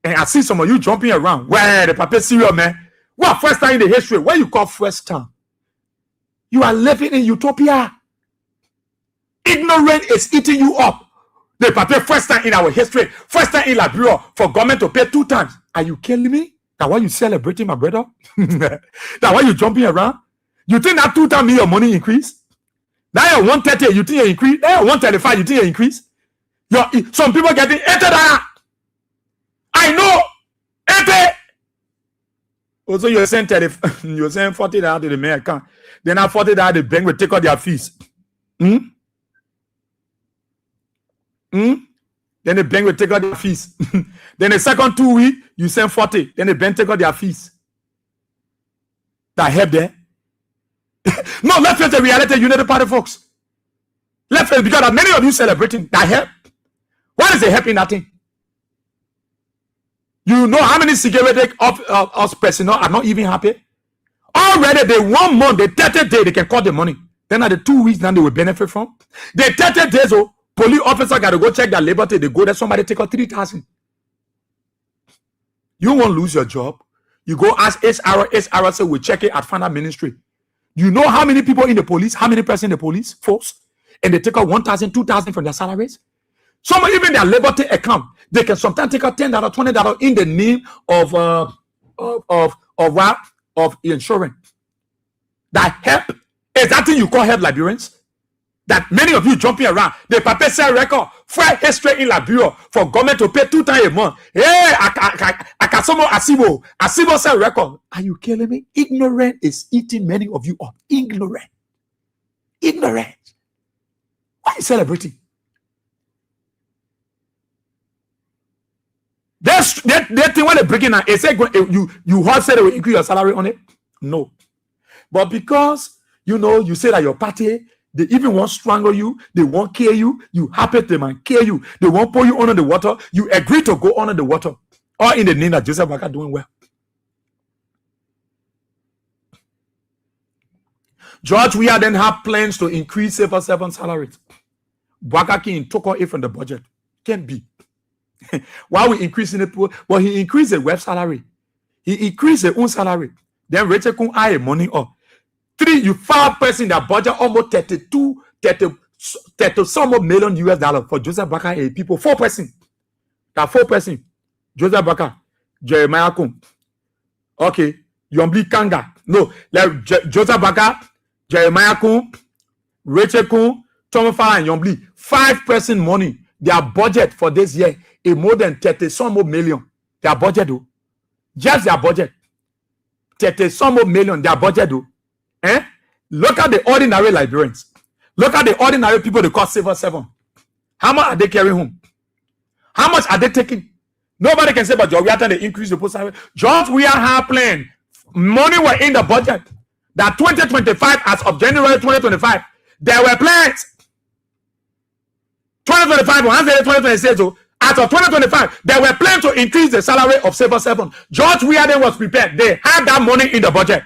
[SPEAKER 3] And I see some of you jumping around. Where the paper serial, man? What first time in the history? What you call first time? You are living in utopia. Ignorance is eating you up. The paper first time in our history, first time in Liberia for government to pay 2 times. Are you killing me? That's why you celebrating, my brother? That's why you jumping around? You think that 2 times your money increase? Now you're 130, you think you increase? Now you're 135, you think you increase? Some people getting $80. I know 80. Also, you're saying you're saying $40 to the main account. Then at $40, the bank will take out their fees. Then the bank will take out their fees. Then the second 2 weeks, you send 40. Then the bank take out their fees. That help there. No, let's face the reality, United Party folks. Let's face, because many of you celebrating that help. What is the help in that thing? You know how many security of personnel are not even happy? Already, the 1 month, the 30 days, they can cut the money. Then at the 2 weeks, then they will benefit from. The 30 days, police officer got to go check their labor till they go there. Somebody take out 3,000. You won't lose your job. You go ask HR say we check it at final ministry. You know how many people in the police, how many person in the police force, and they take out 1,000, 2,000 from their salaries. Some even their labor account, they can sometimes take out $10, $20 in the name of insurance. That help is that thing you call help, Liberians. That many of you jumping around. The paper sell record file history in Liberia for government to pay 2 times a month. Hey, Akasomo Asibo sell record. Are you killing me? Ignorance is eating many of you up. Ignorant. Why are you celebrating? They think when they break in, they say you have said they will increase your salary on it. No, but because you say that your party, they even want to strangle you, they won't kill you, you happy them and kill you, they won't pour you under the water, you agree to go under the water, all in the name that Joseph Boakai doing well. George, we then have plans to increase Civil Servant salaries. Boakai took it from the budget. Can't be. Why we increasing it? Well, he increased the web salary. He increased his own salary. Then Rachel Kun add money up. 3, you 5 person that budget almost 30 some more million US$ for Joseph Boakai and people. 4 person. That 4 person. Joseph Boakai, Jeremiah Kun. Okay. Yombli Kanga. No, like Joseph Boakai, Jeremiah Kun, Rachel Kun, Tom Fala and Yombli. 5 person money. Their budget for this year is more than 30 some more million. Their budget though. Just their budget. 30 some more million. Their budget though. Look at the ordinary Liberians. Look at the ordinary people they call Civil Servant. How much are they carrying home? How much are they taking? Nobody can say, but George, we are trying to increase the post salary. George, we are have plan. Money were in the budget. That 2025, as of January 2025, there were plans. 2025, 2026, as of 2025, there were plans to increase the salary of Civil Servant. George Weah was prepared. They had that money in the budget.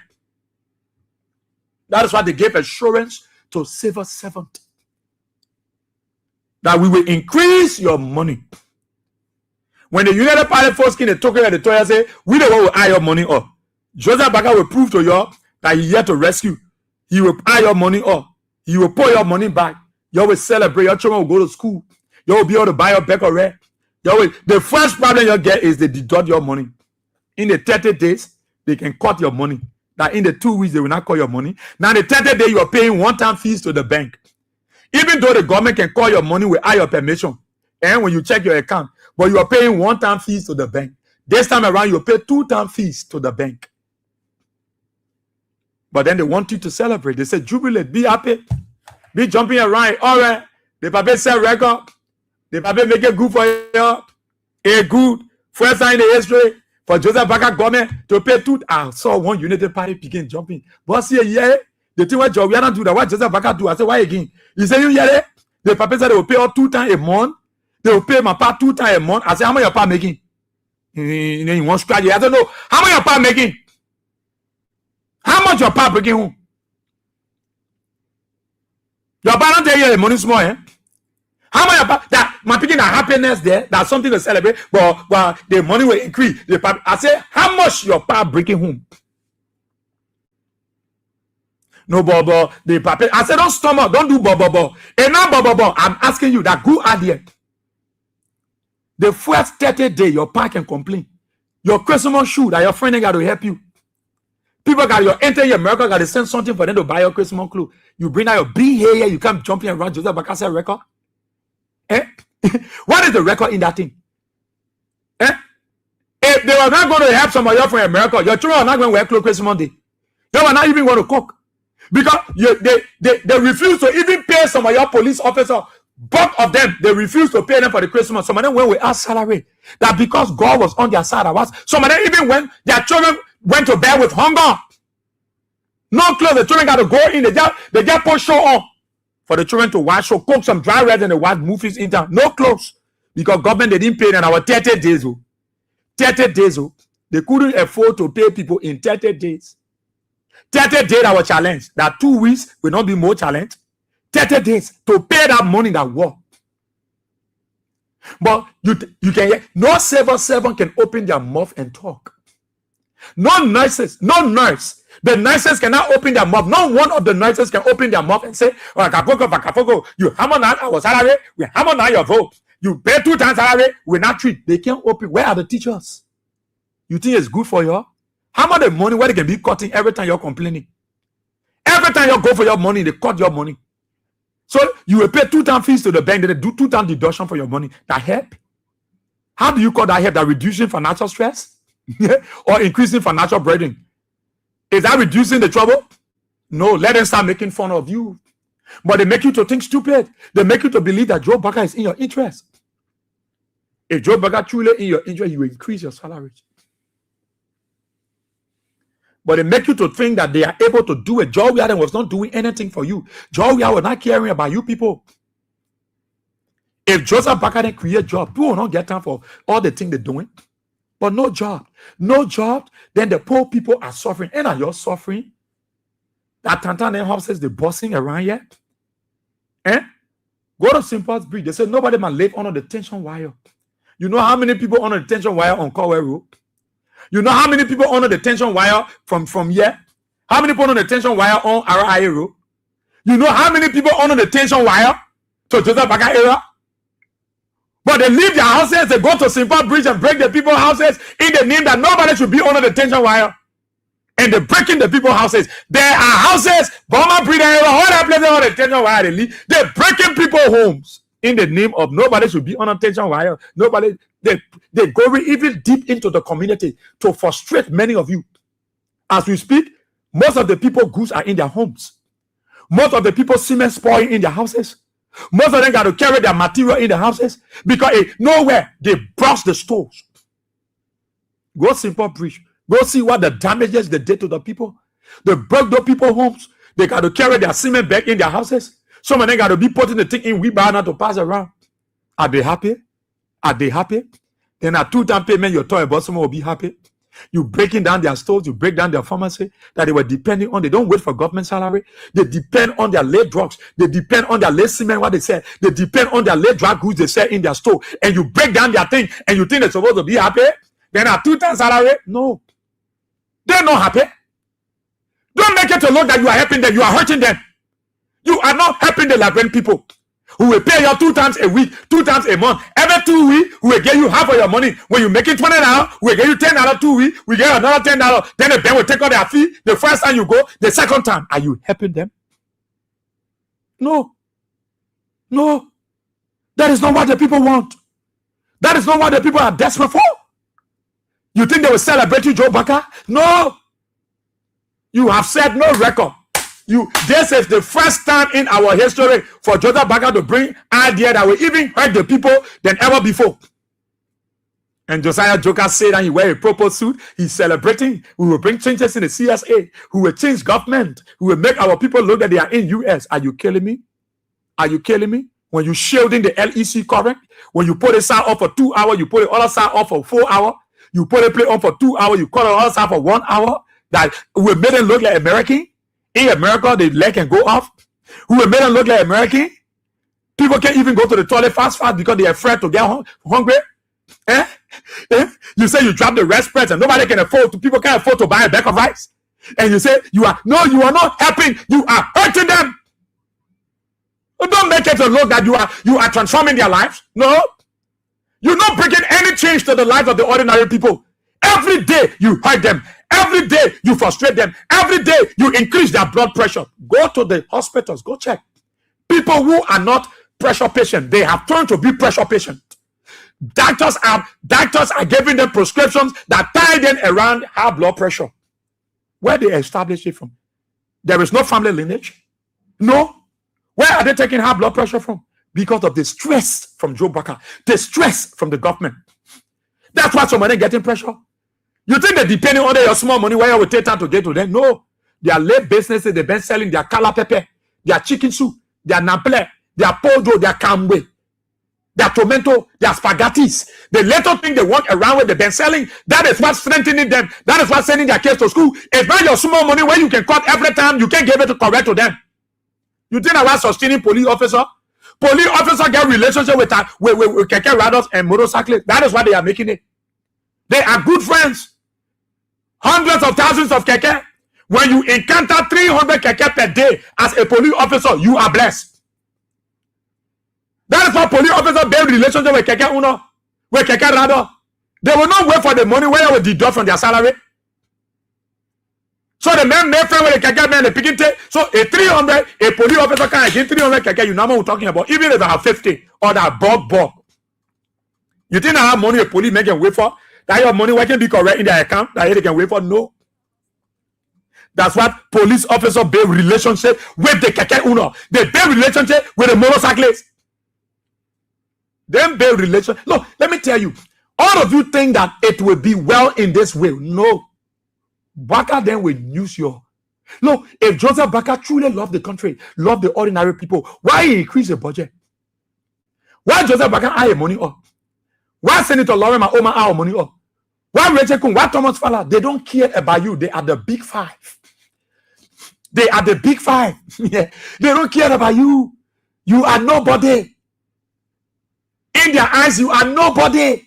[SPEAKER 3] That is why they gave assurance to Civil Servant that we will increase your money. When the United Party folks in the Tokyo editorial say, we don't want to eye your money up. Joseph Boakai will prove to you that he's here to rescue. He will eye your money up. He will pour your money back. You will celebrate. Your children will go to school. You will be able to buy your back or red. The first problem you get is they deduct your money. In the 30 days, they can cut your money. That in the 2 weeks, they will not call your money. Now, the 30 days, you are paying one-time fees to the bank. Even though the government can call your money without your permission, and when you check your account, but you are paying one-time fees to the bank. This time around, you pay 2-time fees to the bank. But then they want you to celebrate. They say, jubilate, be happy, be jumping around. All right, the paper sell record. The paper make it good for you. A good first time in the history for Joseph Boakai government to pay 2. I saw one United Party begin jumping. But see, yeah, the thing what we are not do that. What Joseph Boakai do? I said, why again? He said, you hear it? The paper said they will pay all 2 times a month. They will pay my part 2 times a month. I said, how much your part making? He wants to I don't know. How much your part making? How much your part bringing home? Your part don't tell you the money small, eh? How much your part? That my picking a happiness there. That's something to celebrate. But the money will increase. The part, I say, how much your part bringing home? No, Bobo. The papa. I said, don't stomach. Don't do Bobo. Enough, Bobo. I'm asking you that go out there. The first 30 days, your pa can complain. Your Christmas shoe that your friend ain't got to help you. People got your enter your America got to send something for them to buy your Christmas clothes. You bring out your big hair, you come jumping around Joseph Boakai record. What is the record in that thing? If they were not going to help some of you from America, your children are not going to wear clothes Christmas Monday. They were not even going to cook. Because they refuse to even pay some of your police officers. Both of them, they refuse to pay them for the Christmas. Some of them went with our salary. That because God was on their side. Some of them even when their children went to bed with hunger. No clothes. The children got to go in. They just put show on for the children to wash. So cook some dry rice and they watch movies in town. No clothes. Because government, they didn't pay them our 30 days. 30 days. They couldn't afford to pay people in 30 days. 30 days our challenge. That 2 weeks will not be more challenge. 30 days to pay that money that war. But you can hear, no civil servant can open their mouth and talk. No nurses, no nurse. The nurses cannot open their mouth. No one of the nurses can open their mouth and say, oh, Akapogo, you hammer not our salary, we hammer not your vote. You pay 2 times salary, we not treat. They can't open. Where are the teachers? You think it's good for you? How much the money where they can be cutting every time you're complaining? Every time you go for your money, they cut your money. So you will pay 2 times fees to the bank, then they do 2 times deduction for your money. That help? How do you call that help? That reducing financial stress? Or increasing financial burden? Is that reducing the trouble? No, let them start making fun of you. But they make you to think stupid. They make you to believe that Joe Bagger is in your interest. If Joe Bagger truly in your interest, you will increase your salary. But they make you to think that they are able to do it. Joe Biden was not doing anything for you. Joe Biden was not caring about you people. If Joseph Bagger didn't create job, people will not get time for all the things they're doing. But no job, then the poor people are suffering. And are you suffering? That Tantan houses, they're bossing around here. Go to St. Paul's Bridge. They say nobody man live under the tension wire. You know how many people under the tension wire on Cowell Road? You know how many people under the tension wire from here? How many people under the tension wire on RIA Road? You know how many people under the tension wire to Joseph Bagger area? But they leave their houses, they go to St. Paul Bridge and break the people's houses in the name that nobody should be under the tension wire. And they're breaking the people's houses. There are houses, Burma Bridge, all that place on the tension wire they leave. They're breaking people's homes in the name of nobody should be on a tension wire. Nobody, they go even deep into the community to frustrate many of you. As we speak, most of the people goods are in their homes. Most of the people cement spoiling in their houses. Most of them got to carry their material in the houses because nowhere they brush the stores. Go St. Paul Bridge. Go see what the damages they did to the people. They broke the people's homes. They got to carry their cement back in their houses. Some of them got to be putting the thing in wheelbarrow to pass around. Are they happy? Are they happy? Then at 2-time payment, your toy about someone will be happy. You breaking down their stores, you break down their pharmacy that they were depending on. They don't wait for government salary. They depend on their late drugs. They depend on their late cement, what they sell. They depend on their late drug goods they sell in their store. And you break down their thing and you think they're supposed to be happy. Then at 2 times salary, no. They're not happy. Don't make it to look that you are helping them. You are hurting them. You are not helping the Liberian people who will pay you 2 times a week, 2 times a month. Every 2 weeks, we will give you half of your money. When you make it $20, we will give you $10 2 weeks. We get another $10. Then the bank will take out their fee. The first time you go, the second time, are you helping them? No. No. That is not what the people want. That is not what the people are desperate for. You think they will celebrate you, Joe Bagger? No. You have set no record. This is the first time in our history for Joseph Bagger to bring idea that will even hurt the people than ever before. And Josiah Joker said that he wear a purple suit. He's celebrating. We will bring changes in the CSA. We will change government. We will make our people look that they are in US. Are you killing me? Are you killing me? When you shielding the LEC current, when you put a side off for 2 hours, you put the other side off for 4 hours. You put a play on for 2 hours, you call the other side for 1 hour. That will make them look like American. In America, the leg can go off. Who will make them look like American? People can't even go to the toilet fast because they are afraid to get hungry. You say you drop the rest and nobody can afford to. People can't afford to buy a bag of rice. And you say you are not helping. You are hurting them. Don't make it to look that you are transforming their lives. No, you're not bringing any change to the lives of the ordinary people. Every day you hurt them. Every day you frustrate them. Every day you increase their blood pressure. Go to the hospitals. Go check. People who are not pressure patient. They have turned to be pressure patient. Doctors are giving them prescriptions that tie them around high blood pressure. Where they establish it from? There is no family lineage. No. Where are they taking high blood pressure from? Because of the stress from Joe Baka, the stress from the government. That's why somebody getting pressure. You think they're depending on your small money where you will take time to get to them? No. Their late businesses, they've been selling their kala pepper, their chicken soup, their naple, their podo, their kamwe, their tomato, their spaghettis. The little thing they walk around with, they've been selling. That is what's strengthening them. That is what's sending their kids to school. It's not your small money where you can cut every time. You can't give it to correct to them. You think I was sustaining police officer? Police officer get relationship with keke riders and motorcyclists. That is why they are making it. They are good friends. Hundreds of thousands of keke. When you encounter 300 keke per day as a police officer, you are blessed. That is why police officers build relationship with keke uno, with keke rider. They will not wait for the money where they will deduct from their salary. So the men make friend with the keke man, the picking take. So a 300, a police officer can get 300 keke. You know what we're talking about. Even if I have 50 or that bulk. You think I have money a police man can wait for? That your money can be correct in their account that they can wait for? No. That's what police officers build relationship with the keke uno. They build relationship with the motorcyclists. Then build relationship. Look, let me tell you, all of you think that it will be well in this way. No. Baka then will use your. Look, if Joseph Baka truly loved the country, loved the ordinary people, why he increase the budget? Why Joseph Baka hire money up? Why Senator Lauren Maoma hire money up? Why Rachel Kun? Why Thomas Fala? They don't care about you. They are the big five. They are the big five. Yeah. They don't care about you. You are nobody. In their eyes, you are nobody.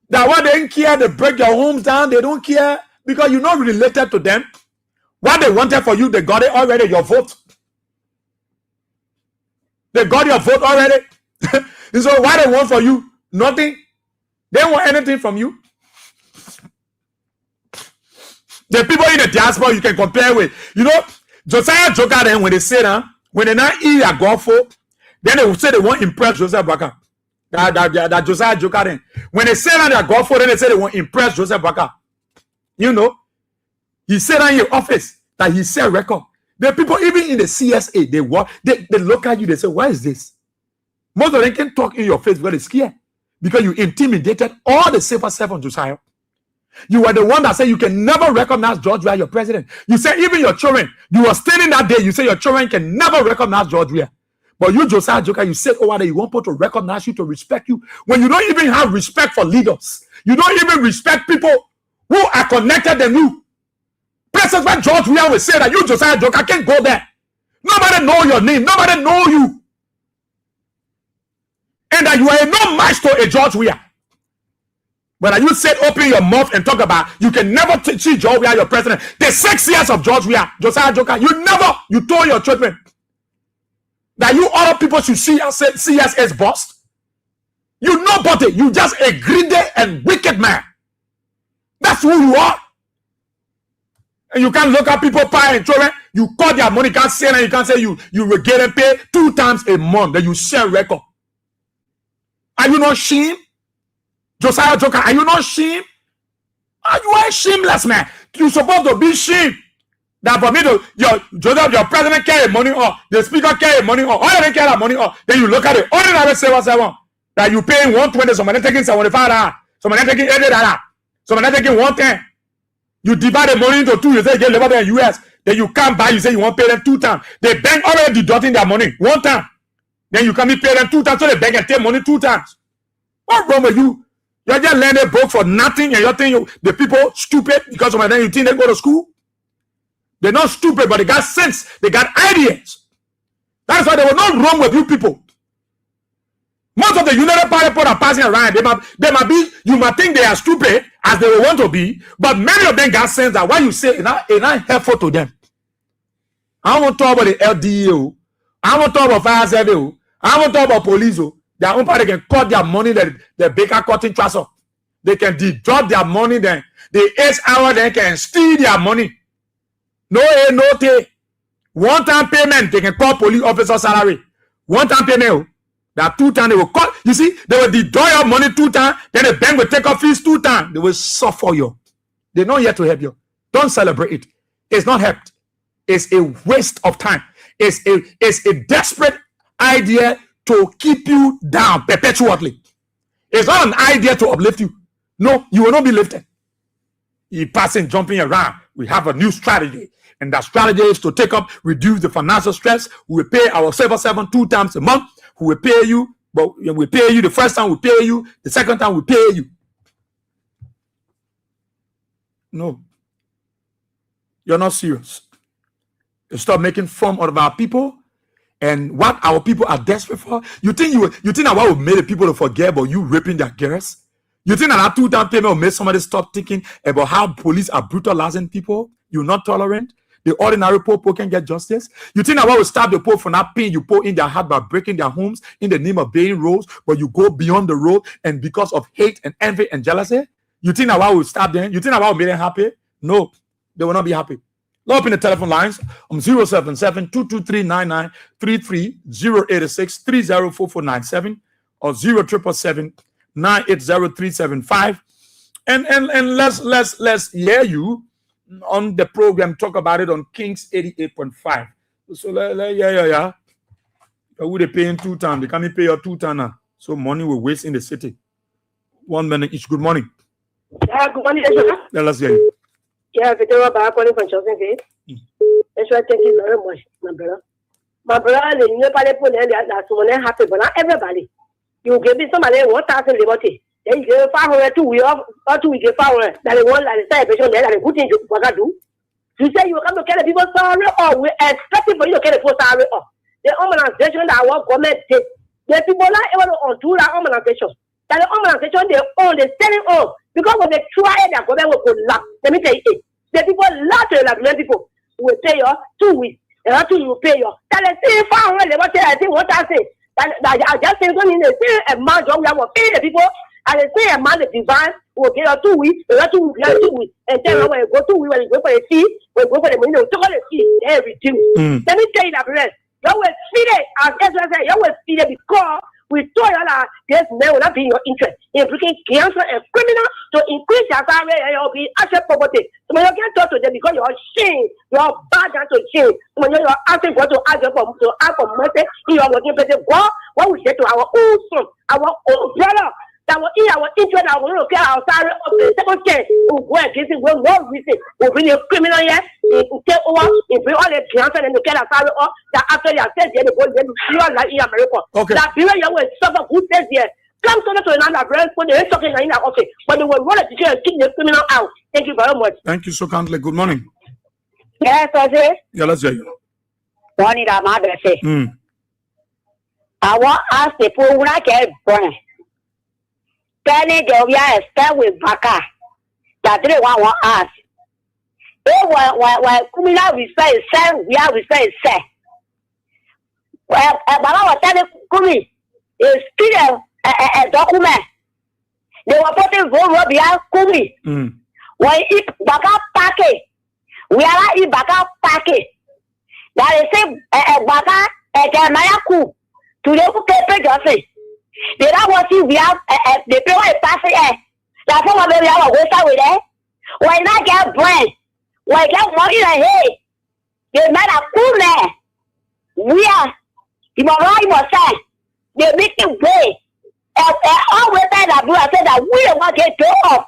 [SPEAKER 3] That why they don't care, they break your homes down, they don't care because you're not related to them. What they wanted for you, they got it already, your vote. They got your vote already. So what they want for you? Nothing. They don't want anything from you. The people in the diaspora you can compare with. You know, Josiah Joker then when they say that, when they not eat a golfo, then they will say they won't impress Joseph Baka. That Josiah Joker then. When they say that they are golfo, then they say they won't impress Joseph Baka. You know, he said that in your office that he set record. The people, even in the CSA, they look at you, they say, what is this? Most of them can talk in your face because they're scared. Because you intimidated all the civil servants, Josiah. You were the one that said you can never recognize George Weah, your president. You said even your children, you were standing that day, you said your children can never recognize George Weah. But you, Josiah Joker, you said over there, you want people to recognize you, to respect you. When you don't even have respect for leaders, you don't even respect people who are connected than you. President George Weah will say that you, Josiah Joker, can't go there. Nobody know your name. Nobody know you. And that you are no match to a George Weah. But you said open your mouth and talk about you can never see George Weah, your president. The 6 years of George Weah, Josiah Joker, you told your children that you other people should see us as boss. You nobody. You just a greedy and wicked man. That's who you are. And you can't look at people pay and children. You cut their money. You can't say that. You can't say you will get and pay 2 times a month. Then you share record. Are you not ashamed? Josiah Joker, are you not ashamed? Are you a shameless man? You're supposed to be ashamed. That for me to your president carry money or the speaker carry money or all they carry money or then you look at it ordinary civil servant that you paying 120, somebody taking $75, somebody taking $80, somebody taking 110. You divide the money into 2, you say you get labor in the US, then you come back, you say you want to pay them 2 times. The bank already deducting their money 1 time. Then you come and pay them 2 times, so the bank can take money 2 times. What's wrong with you? You're just learning book for nothing, and you think the people stupid because of my name. You think they go to school? They're not stupid, but they got sense. They got ideas. That's why they were not wrong with you people. Most of the United Party people are passing around. They might be. You might think they are stupid as they want to be, but many of them got sense that what you say is not helpful to them. I want to talk about the LDA. I want to talk about fire service. I want to talk about police. Their own party can cut their money, the baker cutting transfer. They can deduct their money, then the 8 hours they can steal their money. No A, no T. 1 time payment, they can call police officer salary. One time payment. There are 2 times they will call. You see, they will withdraw your money 2 times. Then the bank will take off fees 2 times. They will suffer you. They're not here to help you. Don't celebrate it. It's not helped. It's a waste of time. It's a desperate idea to keep you down perpetually. It's not an idea to uplift you. No, you will not be lifted. You passing, jumping around. We have a new strategy. And that strategy is to reduce the financial stress. We will pay our civil servant 2 times a month. We will pay you, but we pay you the first time, we pay you. The second time, we pay you. No. You're not serious. You stop making fun of our people and what our people are desperate for. You think that what will make the people to forget about you raping their girls? You think that 2 times payment will make somebody stop thinking about how police are brutalizing people? You're not tolerant. The ordinary poor can get justice. You think that what will stop the poor from that pain you pour in their heart by breaking their homes in the name of being rules, but you go beyond the road and because of hate and envy and jealousy? You think that what will stop them? You think that what will make them happy? No, they will not be happy. Open the telephone lines on 077-223-9933, 086-304497, or 0777-980-375. And let's hear you on the program. Talk about it on Kings 88.5. So yeah. Who they paying 2 times? They can't pay your 2 times now. So money will waste in the city. 1 minute each. Good morning.
[SPEAKER 4] Yeah, good morning.
[SPEAKER 3] Yeah, let's hear you.
[SPEAKER 4] Yeah, Victoria back calling from Chosen Gate. That's why thank you very much, my brother. My brother, you know, that's someone happy, but not everybody. You give me somebody 1,000 liberty. Then you give 500 2 weeks or 2 weeks 500. That is one like the celebration there, that is good thing you do. You say you come to get the people salary or we expecting for you to get the full salary or the organization that our government take. The people are able to undo that organization. That the organization they own, they selling on. Because when they try their government will collapse. Let me tell you, the people love to like people will pay you 2 weeks. And after you pay you, that is still 500. They want to say what I say. That I just say something. They say a man job we will pay the people, and they say a man the divine will get you 2 weeks. And 2 weeks, 2 weeks, and then when you go 2 weeks, when you go for the fee, when you go for the money, you talk the fee, they reduce. Let me tell you that, friend. You will feed it as Ezra said. You will feed it because we told you that this man will not be in your interest. In bringing cancer and criminal to increase your salary and you'll be asset poverty. So when you get talk to them because you're ashamed, you're bad to shame. When you're asking God to ask for mercy in your working place, God, what we say to our own son, our own brother, that will in our interest, that will look at our salary of the second chance, we'll go against it, we'll reason, we'll bring a criminal here, we'll take over, we'll bring all the cancer and look at our salary up, that after they are said, they will go to your life in America. Okay. That period you will suffer who says here. Come to another brand for the talking in that office, but they will run a teacher and keep the criminal out. Thank you very much.
[SPEAKER 3] Thank you so kindly. Good morning.
[SPEAKER 4] Yes, I
[SPEAKER 3] yeah, let's hear you.
[SPEAKER 4] Morning, I'm out there. I want to ask the people when I get born. Penny Jovia start with Baka. That they want to ask. When criminal we say, we have to say. Well, but I was telling you, it's still a document. They were putting vote behind Kumi. When it Baka packet, we are in Baka packet. That is a Baka a Mayaku to the paper justice. They don't want to we have the people pass it. That's what we have a waste with it. Why not get brand? Why get money in a hay? They made a cool man. We are the Moroi was saying they make it way. Always said that I said that we don't want to get off.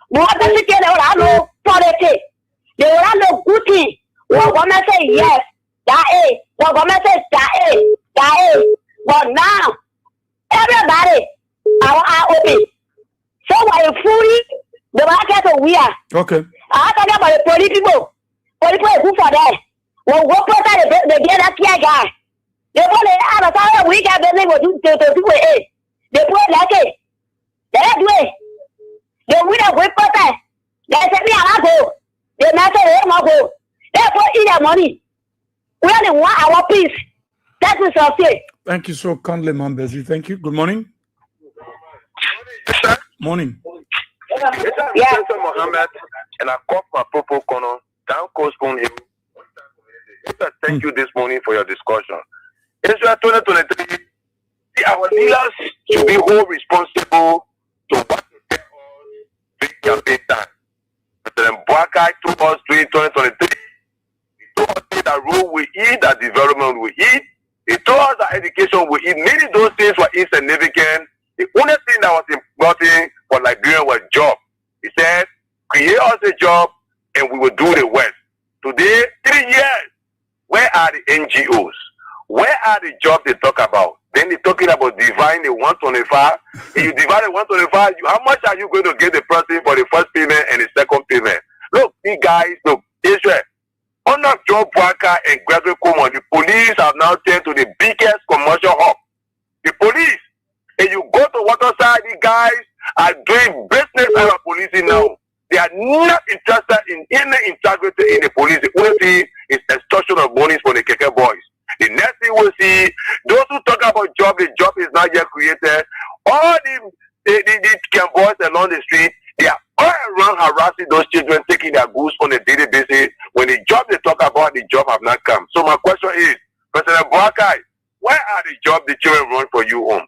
[SPEAKER 4] What does it get out? I know politics. They will not know good thing. What gonna say yes, that is. What gonna say that is. But now everybody are open. So while fully the market of we are.
[SPEAKER 3] Okay.
[SPEAKER 4] I talk about the police people. Police people are good for that. When we put out the get that kia guy. They put it out of time we got the name of do it. They put it like it. That way. They will not put that. They say me I go. They not say they not go. They put in their money. We only want our peace. That is all say.
[SPEAKER 3] Thank you so kindly, Ma'am Bezzy. Thank you. Good morning. Morning.
[SPEAKER 5] Yeah. Mohammed, and I called my Popo Kono, down postpone him. Thank you this morning for your discussion. Israel 2023 dealers should be whole responsible to what they tell us during campaign time. President Boakai told us during 2023, he told us that road we eat, that development we eat. He told us that education we eat. Many of those things were insignificant. The only thing that was important for Liberian was job. He said, create us a job and we will do the rest. Today, 3 years, where are the NGOs? Where are the jobs they talk about? Then they're talking about dividing the 125. If you divide the 125, how much are you going to get the person for the first payment and the second payment? Look, these guys, look, Israel, under Joe Boakai and Gregory Coleman, the police have now turned to the biggest commercial hub. The police, and you go to Waterside, these guys are doing business as a policing now. They are not interested in any integrity in the police. The only thing is extortion of monies for the Keke boys. The next thing we'll see, those who talk about job, the job is not yet created. All the camp boys along the street, they are all around harassing those children, taking their goods on a daily basis. When the job they talk about, the job have not come. So my question is, President Boakai, where are the jobs the children run for you on?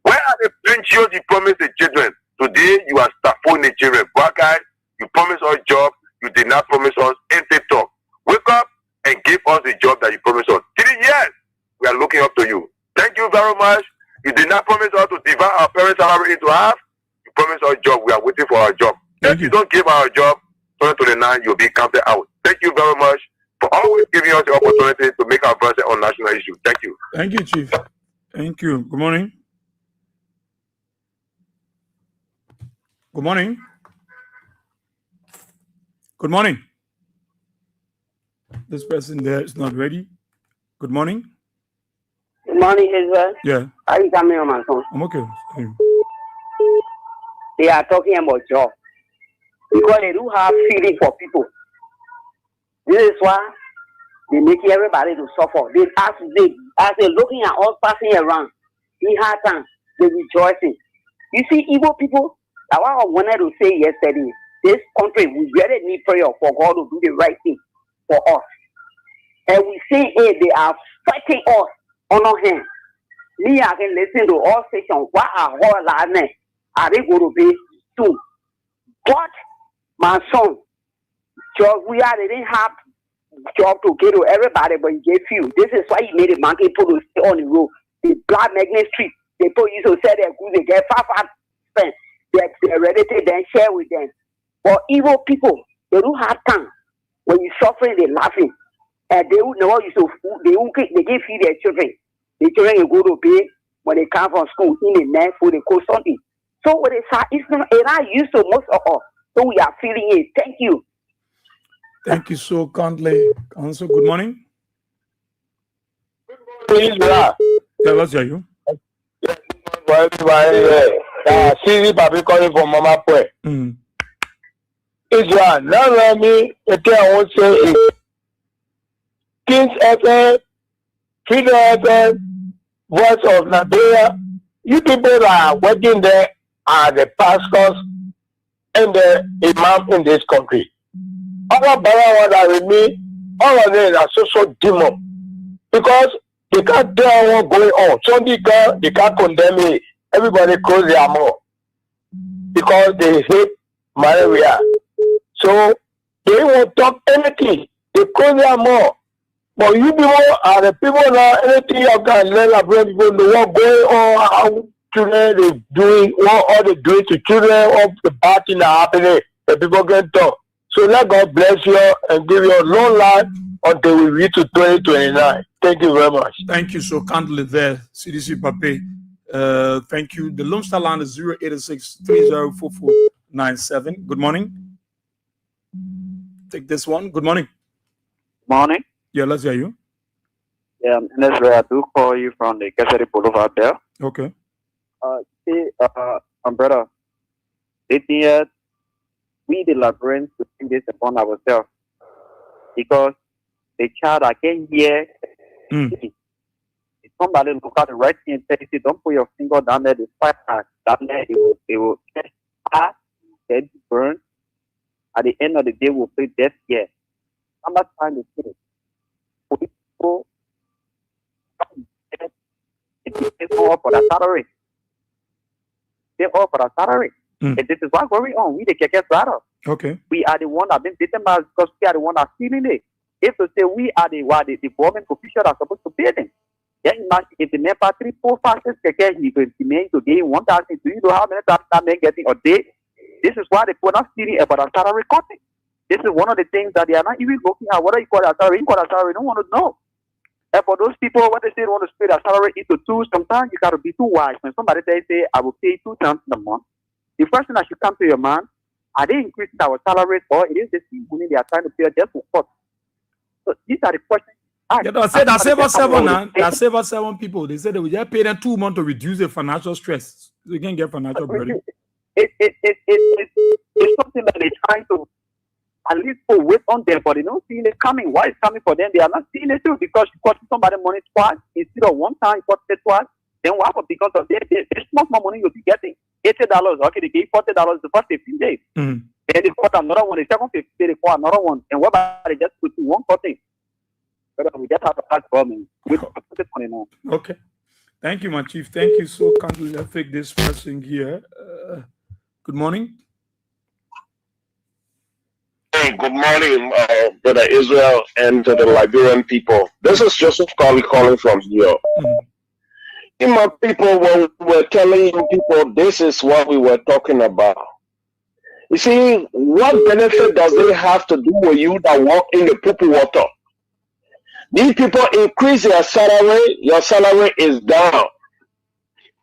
[SPEAKER 5] Where are the NGOs you promised the children? Today, you are staffing the children. Boakai, you promised us jobs, you did not promise us anything talk. Wake up and give us the job that you promised us. 3 years, we are looking up to you. Thank you very much. You did not promise us to divide our parents' salary into half. You promised us job. We are waiting for our job. If you don't give our job, 2029, you'll be counted out. Thank you very much for always giving us the opportunity to make our voice on national issue. Thank you.
[SPEAKER 3] Thank you, Chief. Thank you. Good morning. Good morning. Good morning. This person there is not ready. Good morning.
[SPEAKER 6] Good morning, Israel.
[SPEAKER 3] Yeah,
[SPEAKER 6] How you coming on my phone?
[SPEAKER 3] I'm okay.
[SPEAKER 6] They are talking about job because they do have feeling for people. This is why they make everybody to suffer. As they looking at us passing around in hard times, they rejoicing. You see, evil people. That's what I wanted to say yesterday. This country, we really need prayer for God to do the right thing for us. And we see they are fighting us on our hands. Me, I can listen to all stations. What are all listening? Are they going to be soon? But my son, job they didn't have job to give to everybody, but he gave few. This is why he made a monkey put to stay on the road. The Black Magnet Street, they put you to sell their goods, they get 5%. They're ready to then share with them. But evil people, they don't have time. When you're suffering, they're laughing. And they won't know you so they give feed their children. The children will go to bed when they come from school in the night for the cold something. So what it's not used to most of us. So we are feeling it. Thank you.
[SPEAKER 3] Thank you so kindly. Also, good morning.
[SPEAKER 5] Please, brother.
[SPEAKER 3] Tell us, are you?
[SPEAKER 5] Siri Papi calling from Mama Pue. Israel, now let me tell you what say Kings FM, Freedom FM, Voice of Nigeria. You people that are working there are the pastors and the imam in this country. All of that with me, all of them are so demon because they can't tell what's going on. Somebody they can't condemn it. Everybody close their mouth because they hate malaria. So they won't talk anything. They close their mouth. But you people are the people now, anything you can learn about people know what going on, how children they doing, what all they doing to children, all the bad things are happening, the people can talk. So let God bless you and give you a long life until we reach to 2029. Thank you very much.
[SPEAKER 3] Thank you so kindly there, CDC Pape. Thank you. The Lone Star line is 086-304497. Good morning. Take this one. Good morning.
[SPEAKER 7] Morning.
[SPEAKER 3] Yeah, let's hear you.
[SPEAKER 7] Yeah, Nesre, I do call you from the Kesari Boulevard there.
[SPEAKER 3] Okay.
[SPEAKER 7] Brother, this year, we the Liberians to bring this upon ourselves because the child I can hear, if somebody look at the right thing and say, don't put your finger down there, the fire down there, it will get hot, get burned. At the end of the day, we'll play death here. I'm not trying to say people It's all for the salary. They're all for the salary. And this is what's going on. We the Keke Strata.
[SPEAKER 3] Okay.
[SPEAKER 7] We are the one that been victimized because we are the one that's stealing it. If to say we are the government officials that are supposed to pay them, then imagine if the NEPA 3, 4, 5, 6 Keke, he could remain to gain 1,000. Do you know how many times that man getting a day? This is why they put not stealing about a salary cutting. This is one of the things that they are not even looking at. What do you call a salary? You call a salary, don't want to know. And for those people, when they say they want to split a salary into two, sometimes you got to be too wise. When somebody say, I will pay 2 times a month, the first thing that should come to your mind, are they increasing our salaries or it is the same money they are trying to pay just for cut? So these are the questions.
[SPEAKER 3] That save us 7 people. They said they will just pay them 2 months to reduce the financial stress. They can get financial burden.
[SPEAKER 7] It's something that they're trying to at least put weight on them, but they don't see it coming. Why it's coming for them? They are not seeing it too because you cost somebody money twice instead of one time, you cost it twice. Then what happens because of there's not more money you'll be getting. $80. Okay, they gave $40 the first 15 days. Then they got another one, the second 15 days, they got another one. And what about they just put one cutting? But we just have to ask government.
[SPEAKER 3] Okay. Thank you, my chief. Thank you so kindly. Let's take this person here. Good morning.
[SPEAKER 5] Hey, good morning, Brother Israel, and to the Liberian people. This is Joseph calling from here. In my people, when we were telling people this is what we were talking about. You see, what benefit does it have to do with you that walk in the purple water? These people increase their salary is down.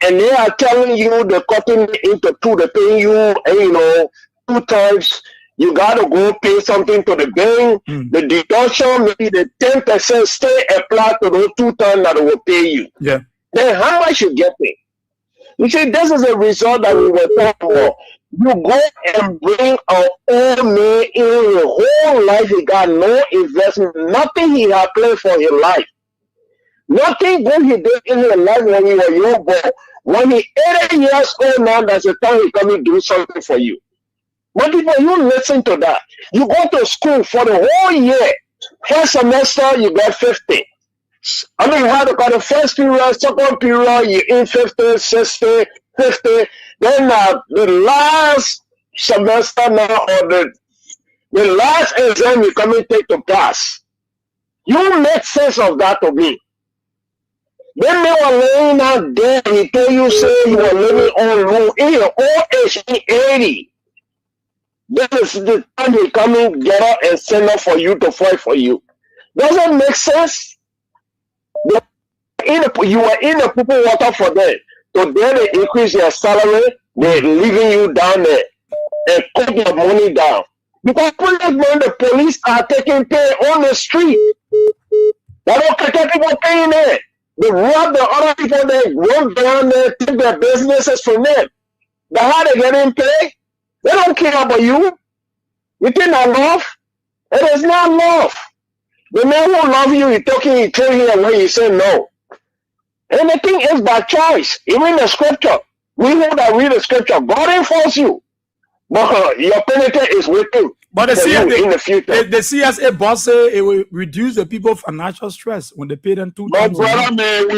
[SPEAKER 5] And they are telling you they're cutting into 2, they're paying you, 2 times. You got to go pay something to the bank. The deduction, maybe the 10% stay applied to those 2 times that they will pay you.
[SPEAKER 3] Yeah.
[SPEAKER 5] Then how much you getting? You see, this is a result that we were talking about. You go and bring an old man in his whole life. He got no investment, nothing he had planned for his life. Nothing good he did in his life when he was young boy. When he 80 years old now, that's the time he come and do something for you. But people, you listen to that. You go to school for the whole year. First semester, you got 50. I mean, how to got the first period, second period, you in 50, 60, 50. Then the last semester now, or the last exam you come and take to pass. You make sense of that to me. Then they were laying out there, he told you, say you were living on room in your old age, 80. This is the time he come in, get up and send up for you to fight for you. Does it make sense? You were in the purple water for them. So then they increase your salary, they're leaving you down there and cut your money down. Because the police are taking pay on the street. They don't take people paying it. They rob the other people, they run down there, take their businesses from them. That's how they get in pay. They don't care about you. You think that love? It is not love. The man who love you, he talking, he tell you away, he say no. Anything is by choice. Even the scripture. We who that read the scripture, God enforce you. But your penalty is waiting.
[SPEAKER 3] But the
[SPEAKER 5] in the future.
[SPEAKER 3] The CSA boss say it will reduce the people's financial stress when they pay them 2 times.
[SPEAKER 5] But brother, man,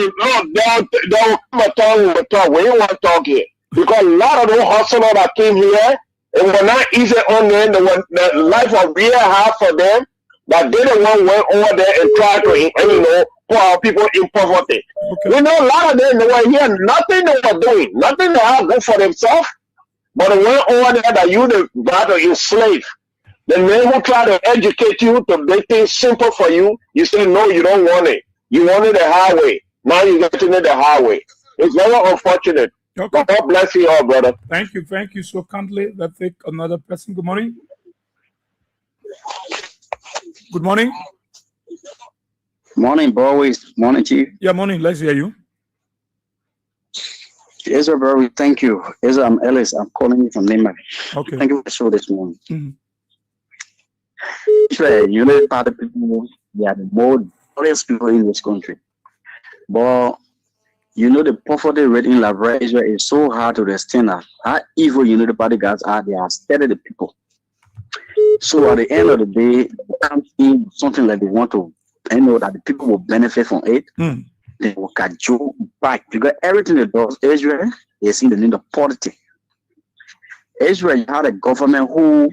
[SPEAKER 5] they'll come a time we will talk. We don't want to talk here. Because a lot of those hustlers that came here, it was not easy on them. The life was really hard for them. That they the one went over there and tried to, put our people in poverty. Okay. A lot of them, they were here, nothing they were doing, nothing they had good for themselves. But they went over there that you got to enslave. The men who try to educate you to make things simple for you, you say, no, you don't want it. You wanted the highway. Now you're getting it the highway. It's very unfortunate. Okay. God bless you all, brother.
[SPEAKER 3] Thank you so kindly. Let's take another person. Good morning. Good morning.
[SPEAKER 8] Morning, boys. Morning, Chief.
[SPEAKER 3] Yeah, morning. Let's hear you.
[SPEAKER 8] Ezra, bro, thank you. Ezra, I'm Ellis. I'm calling you from Neymar.
[SPEAKER 3] Okay.
[SPEAKER 8] Thank you for the show this morning.
[SPEAKER 3] Mm-hmm.
[SPEAKER 8] You know, part of people, they are the most glorious people in this country. But you know, the poverty rate in Liberia Israel is so hard to understand that how evil the party guys are. They are steady the people. So at the end of the day, they can't see something like they want to, that the people will benefit from it. they will catch you back because everything it does, Israel is in the name of poverty. Israel had a government who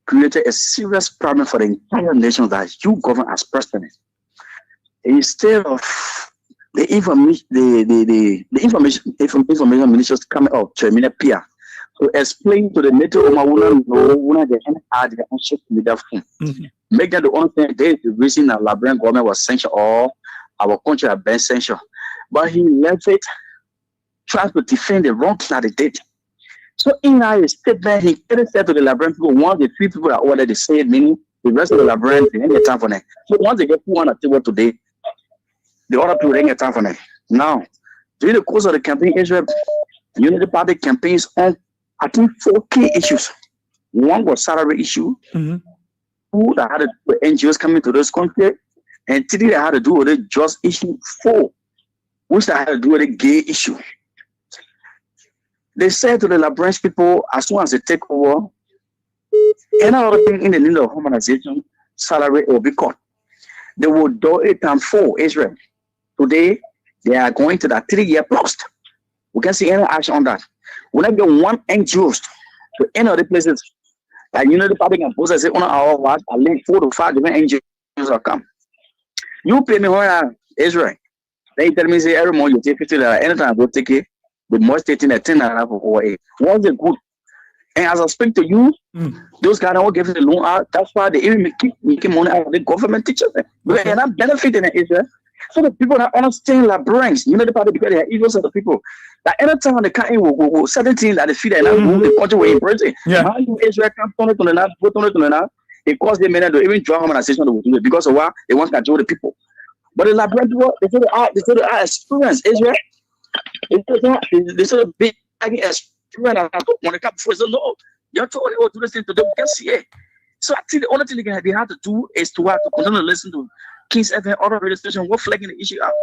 [SPEAKER 8] created a serious problem for the entire nation that you govern as president. Instead of the information ministers coming up to Minapia to explain to the native make them to understand the reason that Liberian government was censored or our country had been censored. But he left it trying to defend the wrong thing that they did. So in our statement, he said to the Liberian people, one of the few people that already said, meaning the rest of the Liberians, they didn't get time for them. So once they get put on the table today, the other people didn't get time for them. Now, during the course of the campaign, Israel Unity Party campaigns on, I think, 4 key issues. One was salary issue, 2 that had to do with NGOs coming to this country, and 3 that had to do with the just issue, 4, which that had to do with the gay issue. They said to the Liberian people, as soon as they take over, any other thing in the name of humanization, salary will be cut. They will do it times 4, Israel. Today, they are going to that 3-year plus. We can see any action on that. When I get one NGOs to any other places, like the public and post, I say, on our watch, I link 4 to 5 different NGOs will come. You pay me when Israel. They tell me, say, every month you take $50. Anytime I go take it, the most taking a 10 for 8. Once they good. And as I speak to you, those guys don't give it the loan out. That's why they even keep making money out of the government teachers. But they're not benefiting it, Israel. So the people that understand Liberians, the party, because they are evil set of people. That anytime they come in with certain things that they feel that the country will embrace it. How you Israel come on it on the night, put on it on the night, it costs them money to even join organization to do it because of what they want to control the people. But the Liberian people, they say they experience Israel. They sort of big experience when it comes to no, you're told to do this thing to them, we can see it. So I think the only thing they have to do is to continue to listen to King's FM, other radio station, what flagging the issue out.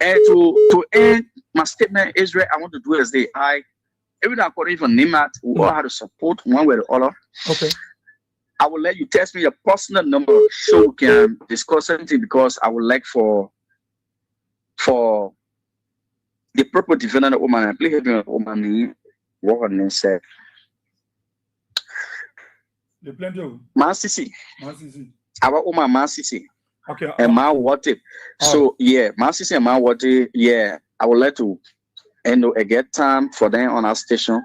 [SPEAKER 8] And to end my statement, Israel, I want to do is every according from NIMAT, we all have to support one way or the other.
[SPEAKER 3] Okay.
[SPEAKER 8] I will let you text me your personal number so we can discuss something because I would like for the proper defendant of woman, please help me with woman. What her name said.
[SPEAKER 3] The plenty of
[SPEAKER 8] Man Sisi. Our woman Man Sisi.
[SPEAKER 3] Okay.
[SPEAKER 8] And Man Water. So yeah, Man Sisi and Man Water. Yeah, I would like to get time for them on our station.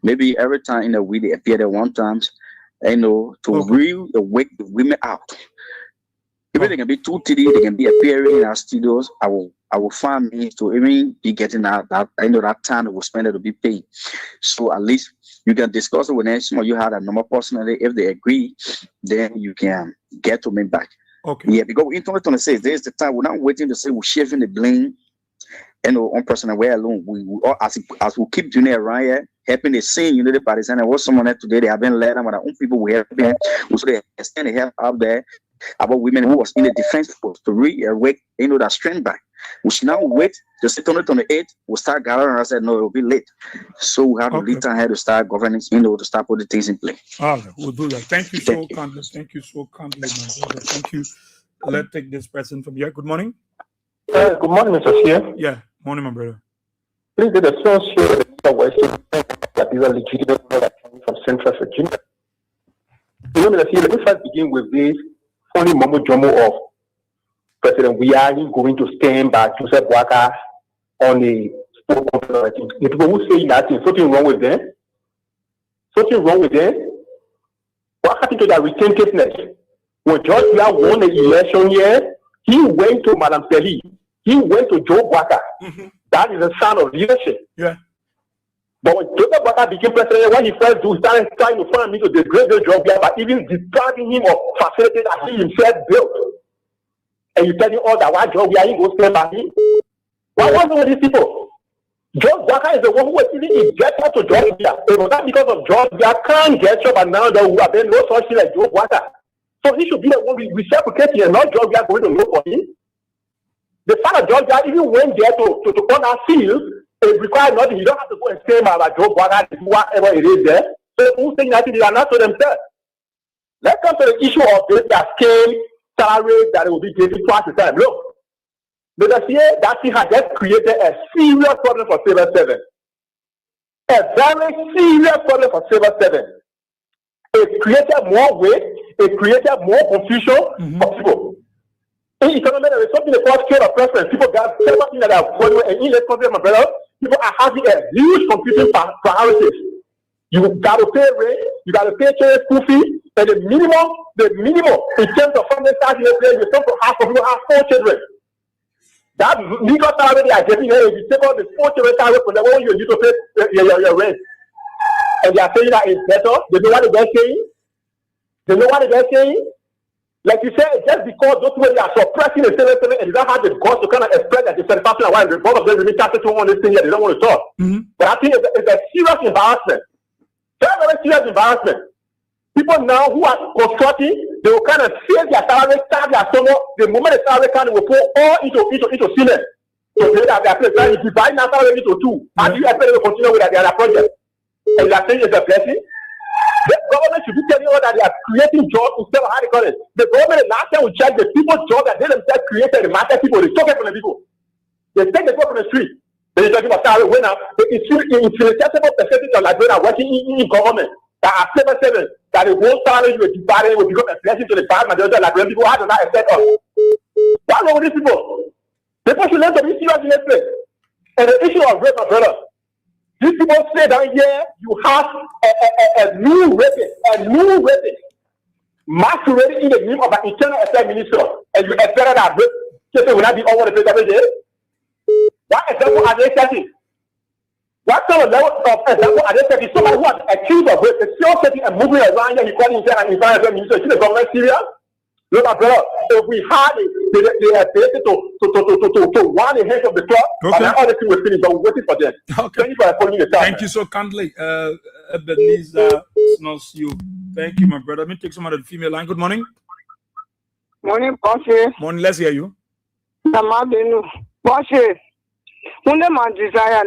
[SPEAKER 8] Maybe every time in a week they appear there one time. To really wake the women out. Even they can be 2, 3, they can be appearing in our studios. I will find means to even be getting that time that will spend it to be paid. So at least you can discuss it with them. Some of you had a number personally. If they agree, then you can get to me back.
[SPEAKER 3] Okay.
[SPEAKER 8] Yeah, because in 2026, there's the time we're not waiting to say we're shaving the blame on personal way alone. We as we keep doing it around here, helping the same the parties. And there was someone there today, they have been led with our own people we have been so they extend the help out there about women who was in the defense force to re-awake that strength back. We should now wait to sit on it on the 8th. We'll start gathering. I said, no, it will be late. So we have to lead time here to start governing, to start putting things in place.
[SPEAKER 3] All right, we'll do that. Thank you so kindly. Thank you so kindly, my brother. Thank you. Let's take this person from here. Good morning.
[SPEAKER 9] Good morning, Mr. Shea.
[SPEAKER 3] Yeah, morning, my brother.
[SPEAKER 9] Please, the source here that is a legitimate that coming from Central Virginia. Let me first begin with this funny mumbo jumbo of President. We are going to stand by Joseph Boakai on the the people who say that there's something wrong with them. Something wrong with them. What happened to that retentiveness? When George Weah won the election here, he went to Madam Selly. He went to Joe Boakai. That is a sign of leadership.
[SPEAKER 3] Yeah.
[SPEAKER 9] But when Joseph Boakai became president, what he first do, started trying to find me to degrade the job here, but even depriving him of facilities that he himself built. And you tell me all that why George Weah ain't go stand by him? Why was all these people? George Boakai is the one who was even ejected to George Weah. It was not because of George Weah can't get job, and now there will have been no such thing like Joe Boakai. So he should be the one reciprocating and not George Weah going to look for him. The fact that George Weah even went there to come that field, it requires nothing. You don't have to go and say about Joe Boakai to do whatever it is there. So who's saying that they are not to themselves? Let's come to the issue of this that came salary that will be given twice the time. Look, this year, that thing has just created a serious problem for Civil 7. A very serious problem for Civil 7. It created more weight, it created more confusion for people. In economy, there is something called scale of preference. People got several things that are following, and in this country, my brother, people are having a huge computing priorities. You got to pay rent, you got to pay school fee, and the minimum in terms of funding starting the place, you come to half of people have 4 children. That legal salary they are getting here, if you take all the 4 children salary from the one you need to pay your rent. And they are saying that it's better. They know what they're saying. Like you said, just because those people are suppressing the Civil 7 and they don't have the guts to kind of express that dissatisfaction and why the both of them really started to want this thing here, they don't want to talk. But I think it's a serious embarrassment. Very, very serious embarrassment. People now who are constructing, they will kind of save their salary, start their summer. The moment the salary can, they will put all into cement. So they have their place. Now, if you buy now salary into 2, how do you expect them to continue with their project? And they are saying it's a blessing. The government should be telling us that they are creating jobs instead of how they call it. The government last time we checked the people's jobs that they themselves created, the market people, they took it from the people. They take the people from the street. They're talking about salary when it's infinitesimal percentage of Liberians working in government that are Civil 7, that the whole salary will divide will become a blessing to the vast majority of Liberian people. How does that affect us? What's wrong with these people? People should learn to be serious in this place. And the issue of rape, my brother. These people say down here you have a new rapist masquerading in the name of an internal affairs minister, and you expect that rape will not be over the place every day. What example are they setting? What kind of level of example are they setting? Somebody who was accused of rape is still sitting and moving around here, he calling himself an internal affairs minister. Is the government serious? Look, my brother, if we had the ability to warn the head of the club, and all the thing was finished, but we're waiting for them.
[SPEAKER 3] Okay.
[SPEAKER 9] Thank you for calling the time.
[SPEAKER 3] Thank you so kindly, Ebenezer Snows. Thank you, my brother. Let me take some of the female line. Good morning.
[SPEAKER 10] Morning, Bossy.
[SPEAKER 3] Morning, let's hear you.
[SPEAKER 10] Bossy, when the man desire,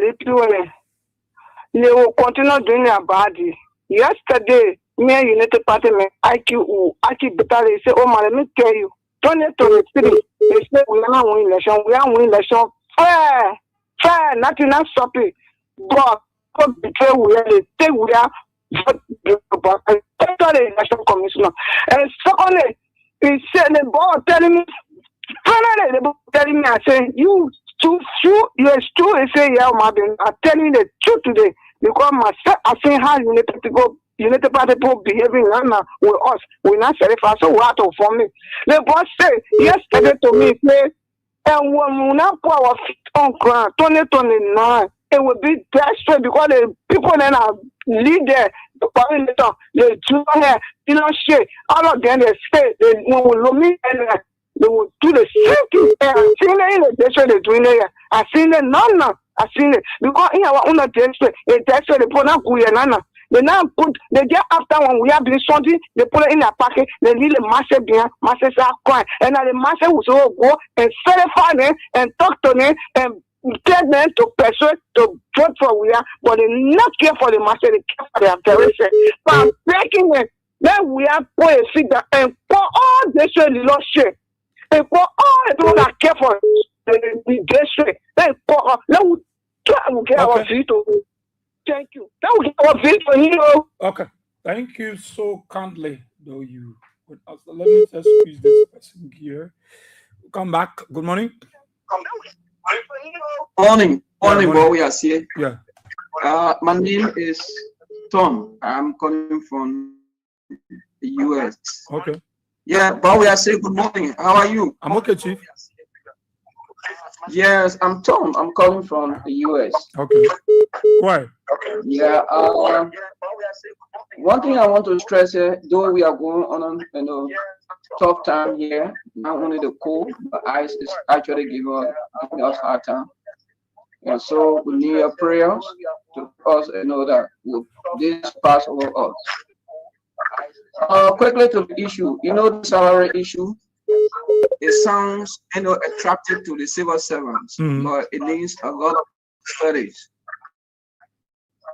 [SPEAKER 10] they will continue doing their body. Yesterday, me and United Party, IQ, Better, say, oh, man, let me tell you, 2023, they say we are not winning election, fair, nothing else stopping. But, betray we are, they say we are, the election commissioner. And secondly, he said, the board telling me, finally, the board telling me, I say, you true, yes, true, I say, yeah, Marvin, I'm telling you the truth today, because myself, I say, how United Party people behaving with us, we not certify, so what for me. The boss say yesterday to me, say, and when we not put our feet on ground, 2029, it will be desperate because the people that are lead there, the coordinator, they do here, you know, shit, all of them, they say, they will meet and they will do the same thing. I seen it in the district they're doing it. I seen it, no, I seen it. Because in our own district, they put up Guyanana. They now they get after when we have been something, they put it in their pocket, they leave the master behind, masters are crying. And now the master will so go and certify them and talk to them and tell them to persuade to vote for we are, but they not care for the master, they care for their operation. But breaking it, then we have put a figure and for all this little shit. And for all the people that care for the district, then for let we get our feet over. Thank you. That was our video, hero.
[SPEAKER 3] Okay. Thank you so kindly, though you would ask. Let me just squeeze this person here. Come back. Good morning.
[SPEAKER 11] Morning, what we are here.
[SPEAKER 3] Yeah.
[SPEAKER 11] My name is Tom. I'm calling from the US.
[SPEAKER 3] Okay.
[SPEAKER 11] Yeah, but we are saying good morning. How are you?
[SPEAKER 3] I'm okay, Chief.
[SPEAKER 11] Yes, I'm Tom. I'm calling from the US.
[SPEAKER 3] Okay. Why?
[SPEAKER 11] Yeah. One thing I want to stress here, though we are going on, tough time here, not only the cold, but ice is actually giving us hard time. And so we need your prayers to us that this pass over us. Quickly to the issue, the salary issue. It sounds attractive to the civil servants, but it needs a lot of studies.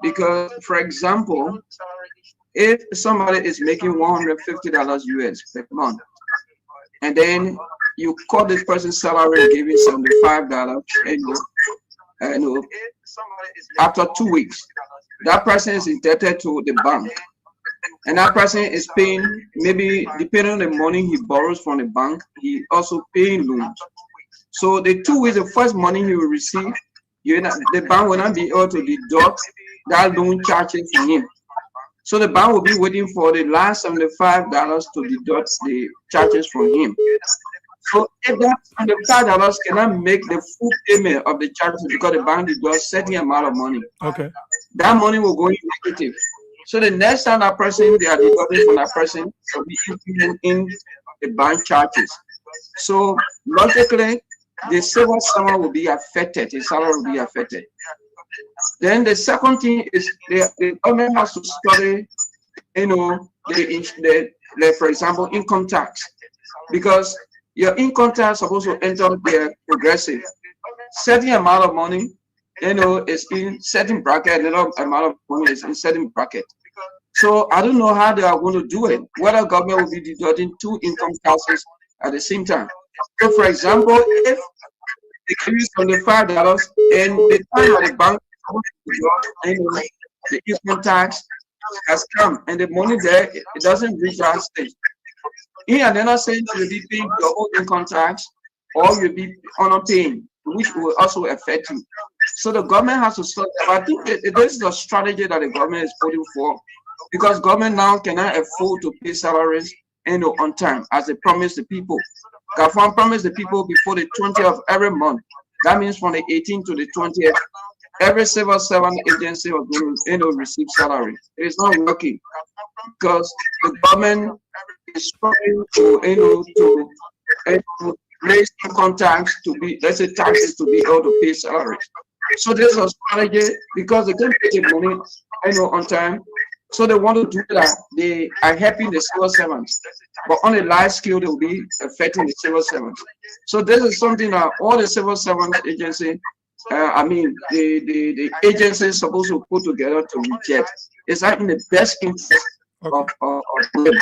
[SPEAKER 11] Because, for example, if somebody is making $150 US per month, and then you cut this person's salary and give him $75, and after 2 weeks, that person is indebted to the bank, and that person is paying, maybe depending on the money he borrows from the bank, he also paying loans. So the 2 weeks, the first money he will receive, the bank will not be able to deduct that loan charges from him. So the bank will be waiting for the last $75 to deduct the charges from him. So if that $75 cannot make the full payment of the charges because the bank deducts a certain amount of money,
[SPEAKER 3] okay,
[SPEAKER 11] that money will go in negative. So the next time that person, they are deducting from that person, will be included in the bank charges. So logically, the civil servant will be affected, his salary will be affected. Then the second thing is the government has to study, for example, income tax, because your income tax is supposed to enter the progressive. Certain amount of money, is in certain bracket, little amount of money is in certain bracket. So I don't know how they are going to do it, whether government will be deducting 2 income taxes at the same time. So for example, if they give you $25 and the time of the bank, the income tax has come and the money there, it doesn't reach that stage. Here, they're not saying you'll be paying your own income tax or you'll be unpaying, which will also affect you. So the government has to start. I think this is a strategy that the government is putting for, because government now cannot afford to pay salaries on time as they promised the people. Government promised the people before the 20th of every month. That means from the 18th to the 20th, every civil servant agency was going to receive salary. It is not working because the government is trying to raise income tax to be, let's say, taxes to be able to pay salaries. So there's a strategy because they can't pay the money on time. So they want to do that. They are helping the civil servants, but on a large scale, they will be affecting the civil servants. So this is something that all the civil servant agency, the agency is supposed to put together to reject. It's like in the best interest of them.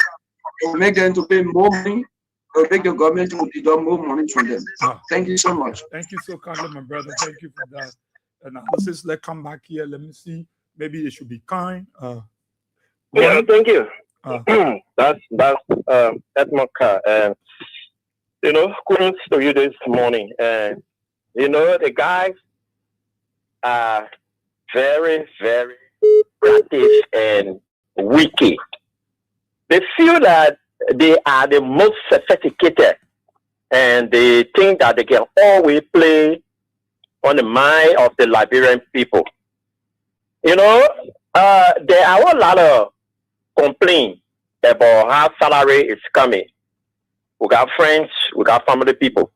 [SPEAKER 11] It will make them to pay more money. It will make the government to deduct more money from them. Thank you so much.
[SPEAKER 3] Thank you so kindly, my brother. Thank you for that analysis. Let's come back here. Let me see. Maybe it should be kind.
[SPEAKER 12] Yeah, thank you. That's Edmond Carr. And kudos to you this morning. And the guys are very, very practice and wicked. They feel that they are the most sophisticated, and they think that they can always play on the mind of the Liberian people. There are a lot of complaints about how salary is coming. We got friends, we got family people.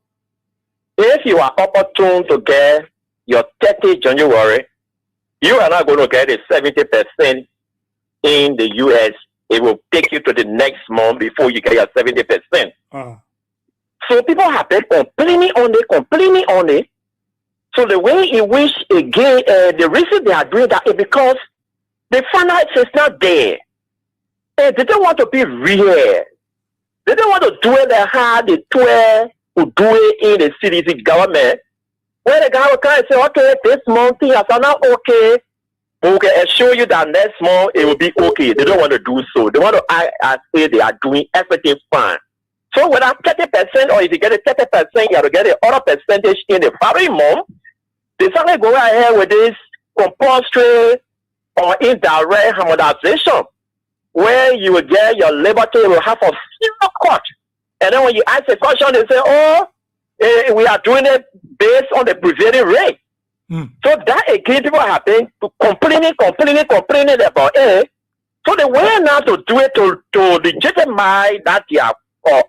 [SPEAKER 12] If you are opportune to get your 30th January, you are not going to get a 70% in the US. It will take you to the next month before you get your 70%. So people have been complaining on it. So the way in which, again, the reason they are doing that is because the finance is not there. They don't want to be real. They don't want to do it how they do it in the cities government. Where the guy will come and say, okay, this month things are not okay. We can assure you that next month it will be okay. They don't want to do so. They want to say they are doing everything fine. So whether 30% or if you get a 30%, you have to get the other percentage in the following month. They suddenly go ahead with this compulsory or indirect harmonization, where you will get your labor will have a zero cut. And then when you ask a question, they say, we are doing it based on the prevailing rate. So that again, people have been complaining about it. So the way now to do it to legitimize that their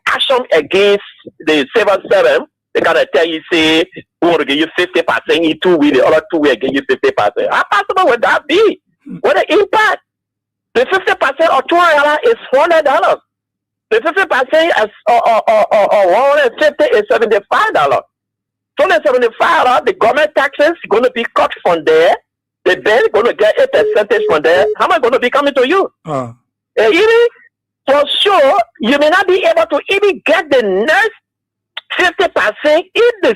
[SPEAKER 12] action against the civil servant, they gotta tell you, say, we want to give you 50% in 2 weeks, the other 2 weeks give you 50%. How possible would that be? What the impact? The 50% of $200 is $400. The 50% is 150 is $75. So the $75, the government taxes going to be cut from there. The bank going to get a percentage from there. How am I going to be coming to you? So for sure, you may not be able to even get the next 50% in the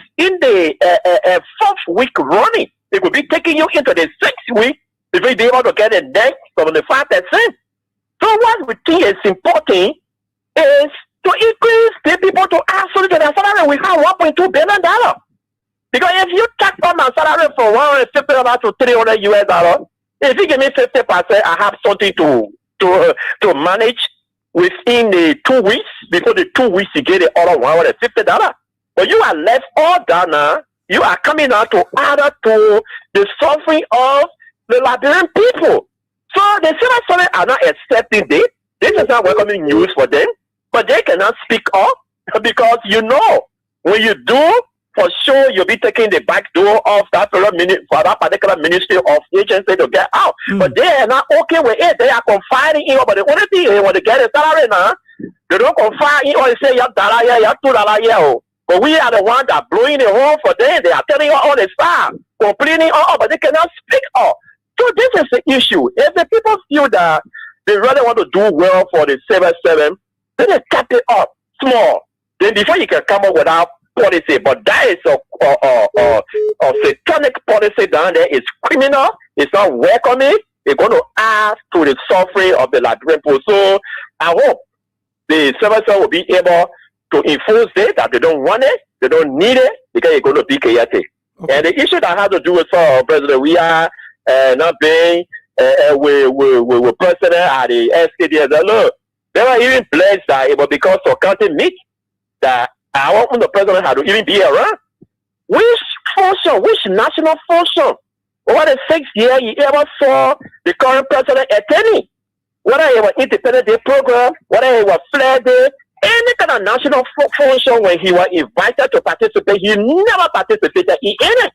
[SPEAKER 12] 4th week running. It will be taking you into the 6th week before you be able to get the next 75%. So what we think is important is to increase the people to absolutely their salary. We have $1.2 billion. Because if you tax on my salary from $150 to $300, if you give me 50%, I have something to manage within the 2 weeks. Before the 2 weeks, you get the other $150. But you are left all down now. You are coming out to add up to the suffering of the Liberian people. So the civil servants are not accepting this. This is not welcoming news for them. But they cannot speak up because when you do, for sure you'll be taking the back door of that particular ministry of agency to get out. But they are not okay with it. They are confiding in. But the only thing they want to get a salary now, they don't confide in or they say $1 here, $2 here. But we are the ones that are blowing the horn for them. They are telling you all the stuff, complaining but they cannot speak up. So this is the issue. If the people feel that they really want to do well for the civil servant, then they cut it up small. Then before you can come up with our policy, but that is a satanic policy down there. It's criminal. It's not welcoming. It's going to add to the suffering of the Liberian people. So I hope the civil servant will be able to enforce it, that they don't want it, they don't need it, because it's going to be chaotic. Okay. And the issue that has to do with President, we are not being with president at the SKD. Look, they were even blessed that it was because of county meet that our the president had to even be around. Which national function over the 6 years you ever saw the current president attending? Whether it was Independence Day program, whether it was Flag Day, any kind of national function when he was invited to participate, he never participated in any.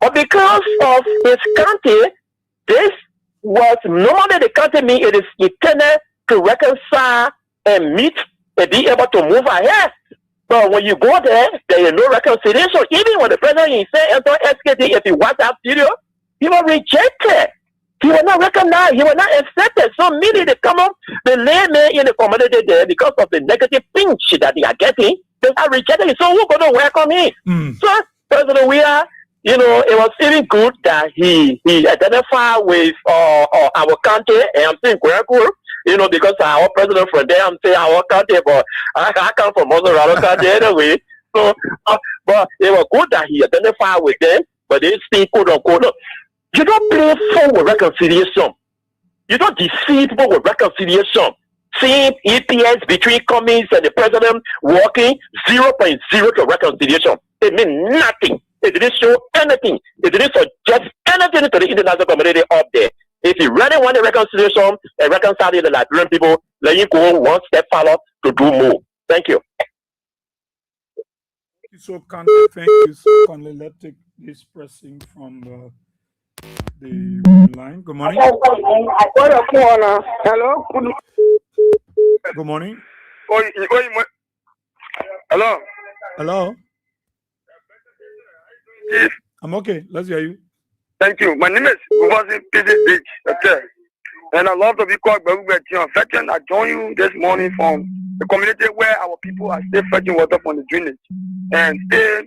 [SPEAKER 12] But because of his county, this was normally the county meet, it is intended to reconcile and meet and be able to move ahead. But when you go there, there is no reconciliation. Even when the president himself entered SKD, if you watch that video, he was rejected. He was not recognized. He was not accepted. So many they come up, the laymen in the community there, because of the negative pinch that they are getting, they are rejected. So who's going to welcome him? So President Weah, it was even good that he identified with our country, and I'm saying Gregor, because our president from there, I'm saying our country, but I come from Monterey County anyway. So, but it was good that he identified with them, but they still quote unquote. You don't play fun with reconciliation. You don't deceive people with reconciliation. Seeing EPS between Cummings and the president working 0.0 to reconciliation. It means nothing. It didn't show anything. It didn't suggest anything to the international community up there. If you really want a reconciliation and reconcile the Liberian people, let you go one step further to do more. Thank you.
[SPEAKER 3] So kindly, thank you so kindly. Let's take this pressing from the line. Good morning.
[SPEAKER 10] Hello.
[SPEAKER 3] Good morning.
[SPEAKER 5] Hello.
[SPEAKER 3] Hello.
[SPEAKER 5] Yes.
[SPEAKER 3] I'm okay. Let's hear you.
[SPEAKER 5] Thank you. My name is Uwazi Beach. Okay. And I love to be called Fetching. I join you this morning from the community where our people are still fetching water from the drainage and still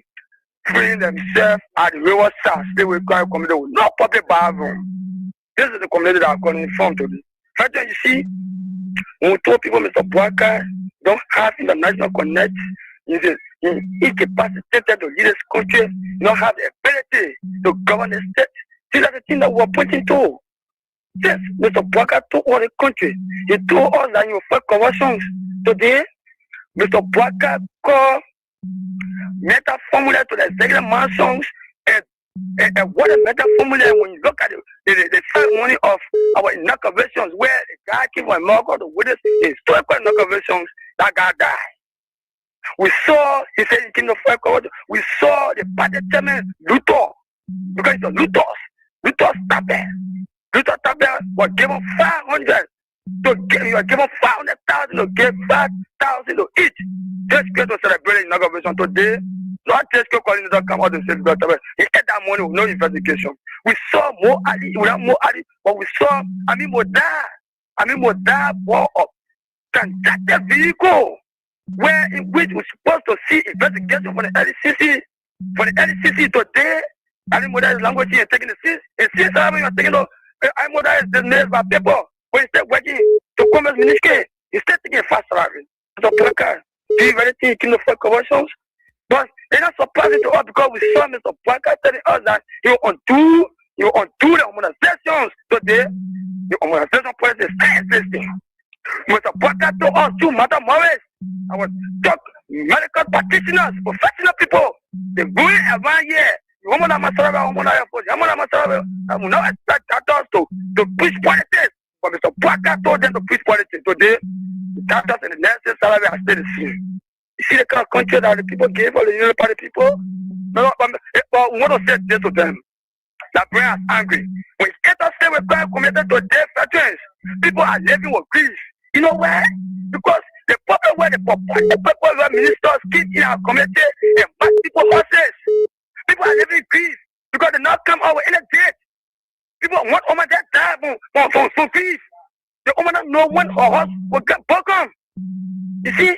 [SPEAKER 5] freeing themselves at the river south. Still require community with no public bathroom. This is the community that I'm calling from today. Fetching, you see, when we told people Mr. Bouaka don't have international connect, incapacitated to lead this country, not have the ability to govern the state. These are the things that we're pointing to. Yes, Mr. Bouaka took all the country. He told us that you fight corruption. Today, Mr. Bouaka called meta formula to the executive mansions and what a meta formula when you look at the ceremony of our inaugurations where the guy came from Morocco to witness historical inaugurations, that guy died. We saw, he said he came to fight corruption. We saw the party chairman Luthor, because it's a Luthor Tabe. Luthor Tabe was given 500 to give, you are given 500,000 to give 5,000 to each. Just go to celebrate inauguration today. Not just go calling it come out and say Tabe. He get that money with no investigation. We saw more Ali, we have more Ali, but we saw Moda war up.
[SPEAKER 13] transacted vehicle where in which we're supposed to see investigation for the LCC. For the LCC today, I think modern language and taking the seats. And since I'm taking I modernize the names by paper. When instead working to Commerce Ministry, instead taking fast travel. So, Blanca, do you really think you can afford conversions? But they're not surprising to us because we saw Mr. Blanca telling us that you undo the organizations today. The organization policy is existing. Mr. Blanca told us too, Madam Morris, I was talk medical practitioners, professional people. They're going around here. I will not expect doctors to push politics. But Mr. Blanca told them to push politics. Today, the doctors and the nurses salary are still the same. You see the kind of country that the people gave for the Union Party people? No, but we want to say this to them. That brain is angry. When status say we're going committed to death veterans, people are living with grief. You know why? Because the problem where the people where ministers keep in our community and back people horses. People are living in grief because they not come over in a debt. People want over that time for grief. They don't know when a horse will get broken. You see,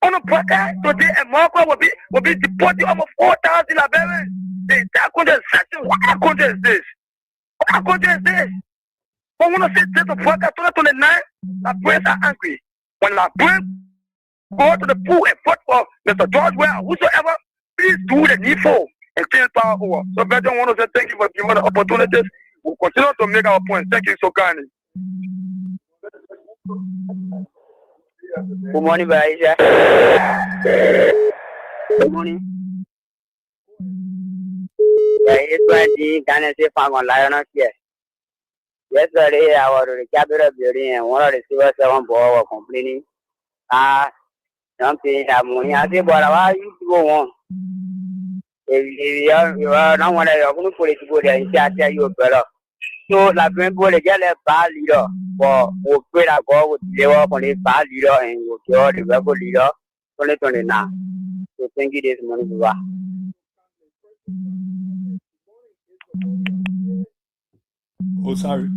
[SPEAKER 13] on a podcast today, a marker will be deported almost 4,000 Liberians. The entire country is searching. What country is this? What country is this? I want to say this to podcast 2029, Liberians are angry. When Liberians go to the pool and vote for Mr. George Weah, whosoever, please do the needful and change power over. So, Veteran, I want to say thank you for giving the opportunities. We'll continue to make our points. Thank you so kindly.
[SPEAKER 14] Good morning, Baisha. Good morning. It's 20 Ghana State Farm on Lionel here. Yesterday, I was at the Capitol building and one of the civil servants were complaining. Something that money. I said, but why you go on? If you are not one of your own political, then I tell you better. So, like when people get a bad leader, but we'll pray that God would deliver upon a bad leader and will cure the rebel leader 2029. So, thank you this morning, Baba.
[SPEAKER 3] Oh, sorry.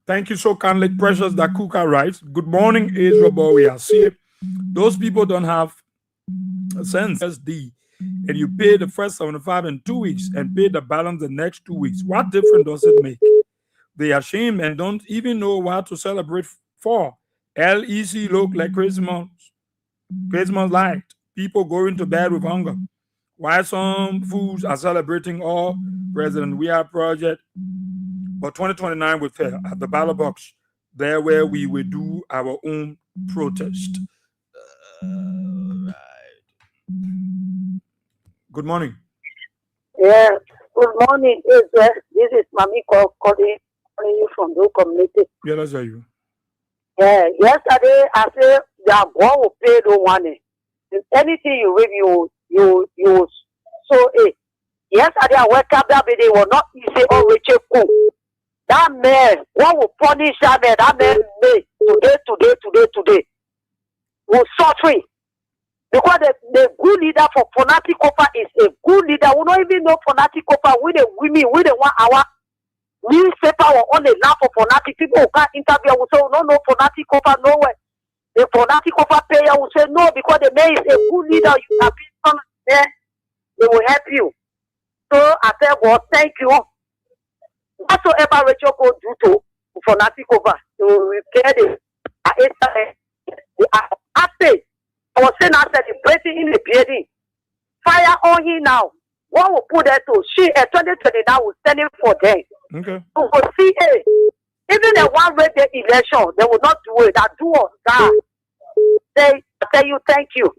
[SPEAKER 3] Thank you so kindly, Precious Dakuka writes. Good morning, Israel Bowie. See, those people don't have sense. SD, and you pay the first 75 in 2 weeks and pay the balance the next 2 weeks. What difference does it make? They are ashamed and don't even know what to celebrate for. LEC look like Christmas light. People going to bed with hunger. Why some fools are celebrating all President We Are project, but 2029 will fail at the ballot box, there where we will do our own protest. Good morning.
[SPEAKER 15] Yeah, good morning. This is Mami calling you from the community.
[SPEAKER 3] Yeah, that's you.
[SPEAKER 15] Yeah, yesterday I said that God will pay the money. If anything you give, you so it. Yesterday I wake up that day was not easy or Rachel cool. That man, what will punish that man? That man made today will suffering. Because the good leader for Fonati Kofa is a good leader. We don't even know Fonati Kofa. We the women, we the 1 hour newspaper or only now for Fonati. People who can't interview will say, no, Fonati Kofa nowhere. The Fonati Kofa player will say no because the man is a good leader. You have been there, they will help you. So I tell God, thank you. Whatsoever Rachel could do to Fonati Kofa, to repair the after. I was saying after the breaking in the building. Fire on him now. What will put that to? She at 2029 will stand in for them.
[SPEAKER 3] Okay.
[SPEAKER 15] So for CA, even the one with the election, they will not do it. That do or die. They tell you thank you.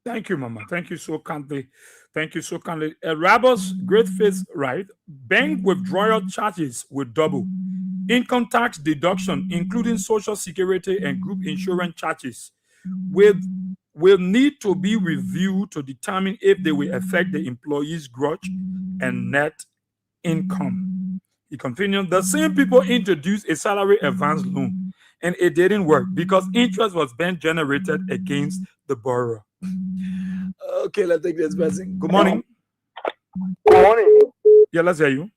[SPEAKER 3] Thank you, Mama. Thank you so kindly. Thank you so kindly. Rabos Great Face right. Bank withdrawal charges will double. Income tax deduction, including social security and group insurance charges, will need to be reviewed to determine if they will affect the employee's gross and net income. He continued, the same people introduced a salary advance loan, and it didn't work because interest was being generated against the borrower. Okay, let's take this person. Good morning.
[SPEAKER 13] Good morning.
[SPEAKER 3] Yeah, let's hear you.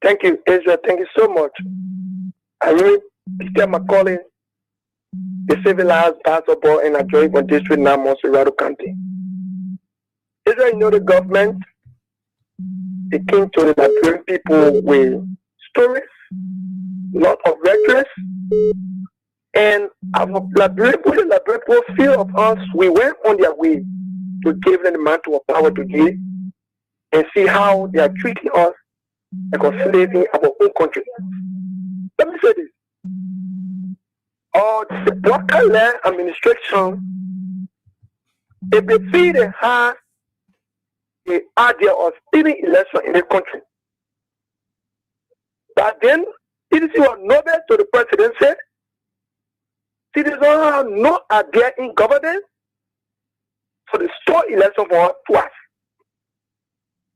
[SPEAKER 13] Thank you, Israel. Thank you so much. I really Peter McCollin the civilized basketball in Ajoibo district now, Monserrato County. Israel, you know the government, they came to the Liberian people with stories, lot of records, and our Liberian people feel of us, we went on their way to give them the mantle of power to give and see how they are treating us like enslaving our own country. Let me say this. The Bwakale administration, if they feel they have the idea of stealing election in the country, but then citizens are nobel to the presidency, citizens have no idea in governance, so they store election for us.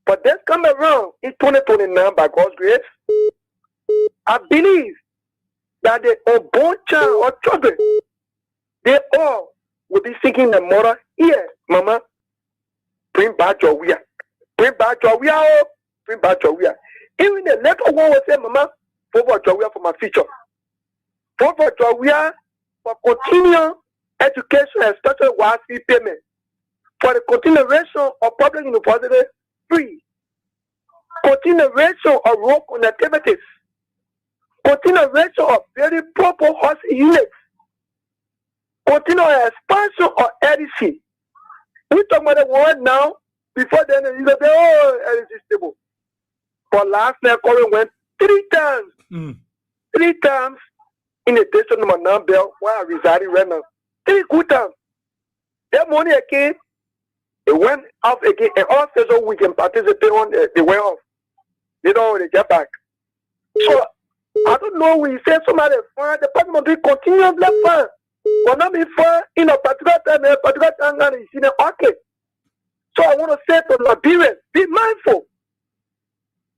[SPEAKER 13] But this come around in 2029 by God's grace, I believe that the unborn child or children, they all will be seeking the mother, here, Mama, bring back your weir. Bring back your weir, oh, bring back your weir. Even the little one will say, Mama, forward your weir for my future. Forward your weir for continuing education, especially WASI payment. For the continuation of public university free. Continuation of road connectivities. Continuation of very proper house units. Continual expansion of LDC. We talk about the word now, before then you say, oh, LDC is stable. But last night, Colin went 3 times. 3 times in the district number 9 Bell, where I reside right now. 3 good times. That money again, it went off again, and all sessions we can participate on, they went off. They don't they get back. So, I don't know when you say somebody fine, the person will be continuously fine. But not be fine in a particular time, and you see the okay. So I want to say to Liberians, be mindful.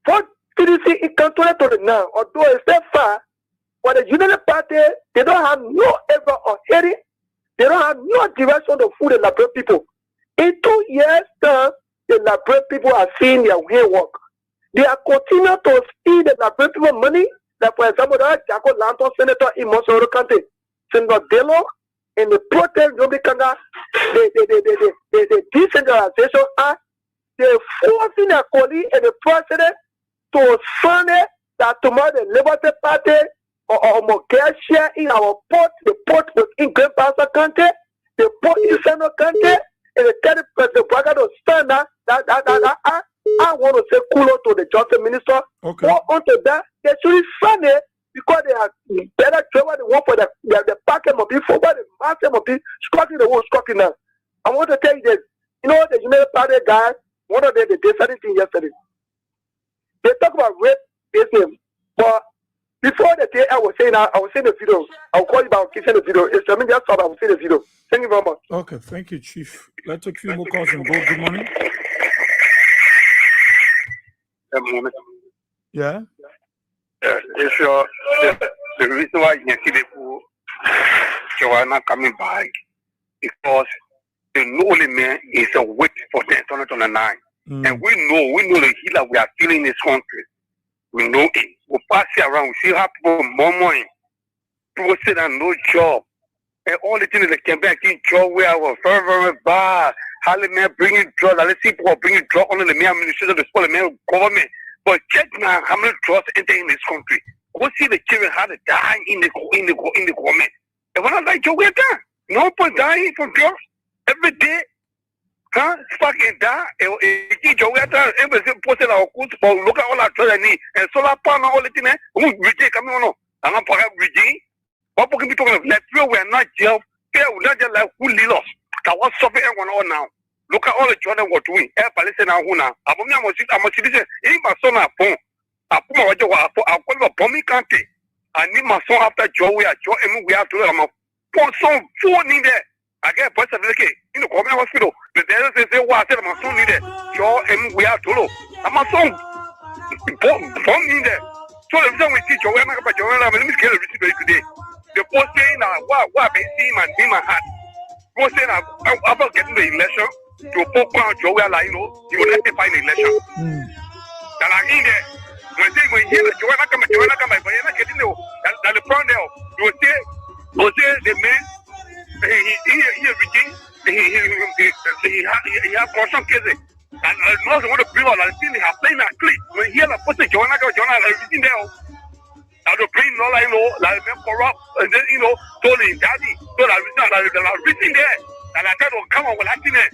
[SPEAKER 13] For CDC in control to the now, although it's that far, but the United Party, they don't have no effort or hearing, they don't have no direction to food the Liberian people. In 2 years' time, the Liberian people are seeing their way work. They are continuing to steal the Liberian people money. Like for example, that Jaco Lanto Senator in Monserrato County, Senator Delo, in the protest, the decentralization act, they're forcing their colleague and the president to sign it that tomorrow the Liberty Party or more get share in our port, the port in Great Bassa County, the port in Central County, and the 30% bracket to stand that I want to say kudos to the justice minister. Okay. More onto that, they should sign it because they are better driver the one for the packet of people, but the master of people squatting the whole squatting now. I want to tell you this. You know the United Party guy, one of them they did something yesterday. They talk about rape business, but before the day I was saying the video. I'll call you back and send the video. It's just stop. I will see the video. Thank you very much.
[SPEAKER 3] Okay, thank you, Chief. Let's take a few more calls and go. Good morning. Yeah.
[SPEAKER 16] It's the reason why you are not coming back because the lonely man is a wait for 2029. And we know the healer we are feeling in this country. We know it. We pass it around. We see how people murmuring. People say that no job. And all the things that can be a job where I was very, very bad. How the man bringing drugs. Let's see people bringing drugs under the main administration, the small main government. But check now how many drugs enter in this country. Go see the children how they die in the government. And when I like job, we're done. No people dying from drugs every day. Huh? Fucking die. And job, we're done. Everything posted our goods for look at all our drugs I need. And solar panel, all the things. Reject, come on. I'm not reject. What can be talking about? Like, we are not jail. We are not just like who lead us. That was suffering on now. Look at all the children were doing. Palestine now. I'm a citizen. In my son, I call a bombing country. I need my son after Joe. We are Joe and we have to I'm a son phone in there. I get a birth certificate in the government hospital. The doctor say, "What I said, my son in there. Joe and we have to I'm a son bomb in there." So every time we see Joe, I'm not going to let me get a receipt today. The post saying what I've been seeing in my heart. Post saying after getting the election, to poke on Joe, like, you know, he will let me find the election. And I'm in there. When you hear the Joanna come, but you're not getting the problem there. You will say, Because the man, he have constant cases. And not want to bring all the thing they have playing that clip. When he have a person, John, everything there. Now the brain, all I know, like corrupt, and then, told him, Daddy, so that everything there. And I tell him, come on, we're acting there.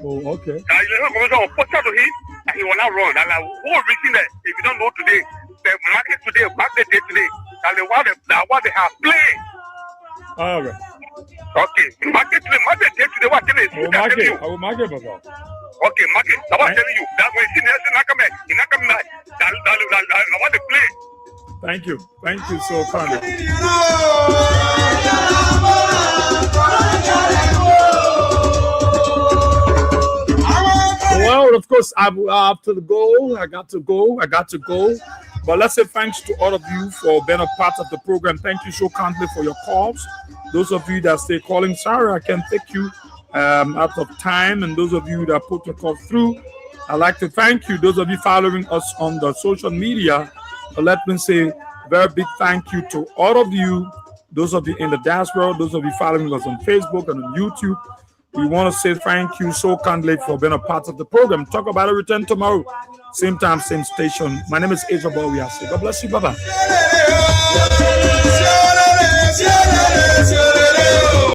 [SPEAKER 3] Oh, okay.
[SPEAKER 16] Now, you know, I'm put out to him, and he will not run. And I will everything there. If you don't know today, the market today, market day today, and what they have played.
[SPEAKER 3] All right.
[SPEAKER 16] Okay, market day today, what they
[SPEAKER 3] I will market, Papa.
[SPEAKER 16] Okay, market. I was telling you that when he not coming back. I want to play.
[SPEAKER 3] Thank you so kindly. Well, of course, I have to go. I got to go. But let's say thanks to all of you for being a part of the program. Thank you so kindly for your calls. Those of you that stay calling, sorry, I can't take you out of time. And those of you that put your call through, I'd like to thank you. Those of you following us on the social media, let me say a very big thank you to all of you. Those of you in the diaspora, those of you following us on Facebook and on YouTube. We want to say thank you so kindly for being a part of the program. Talk about it, return tomorrow. Same time, same station. My name is Ezra Bowiase. God bless you. Bye-bye.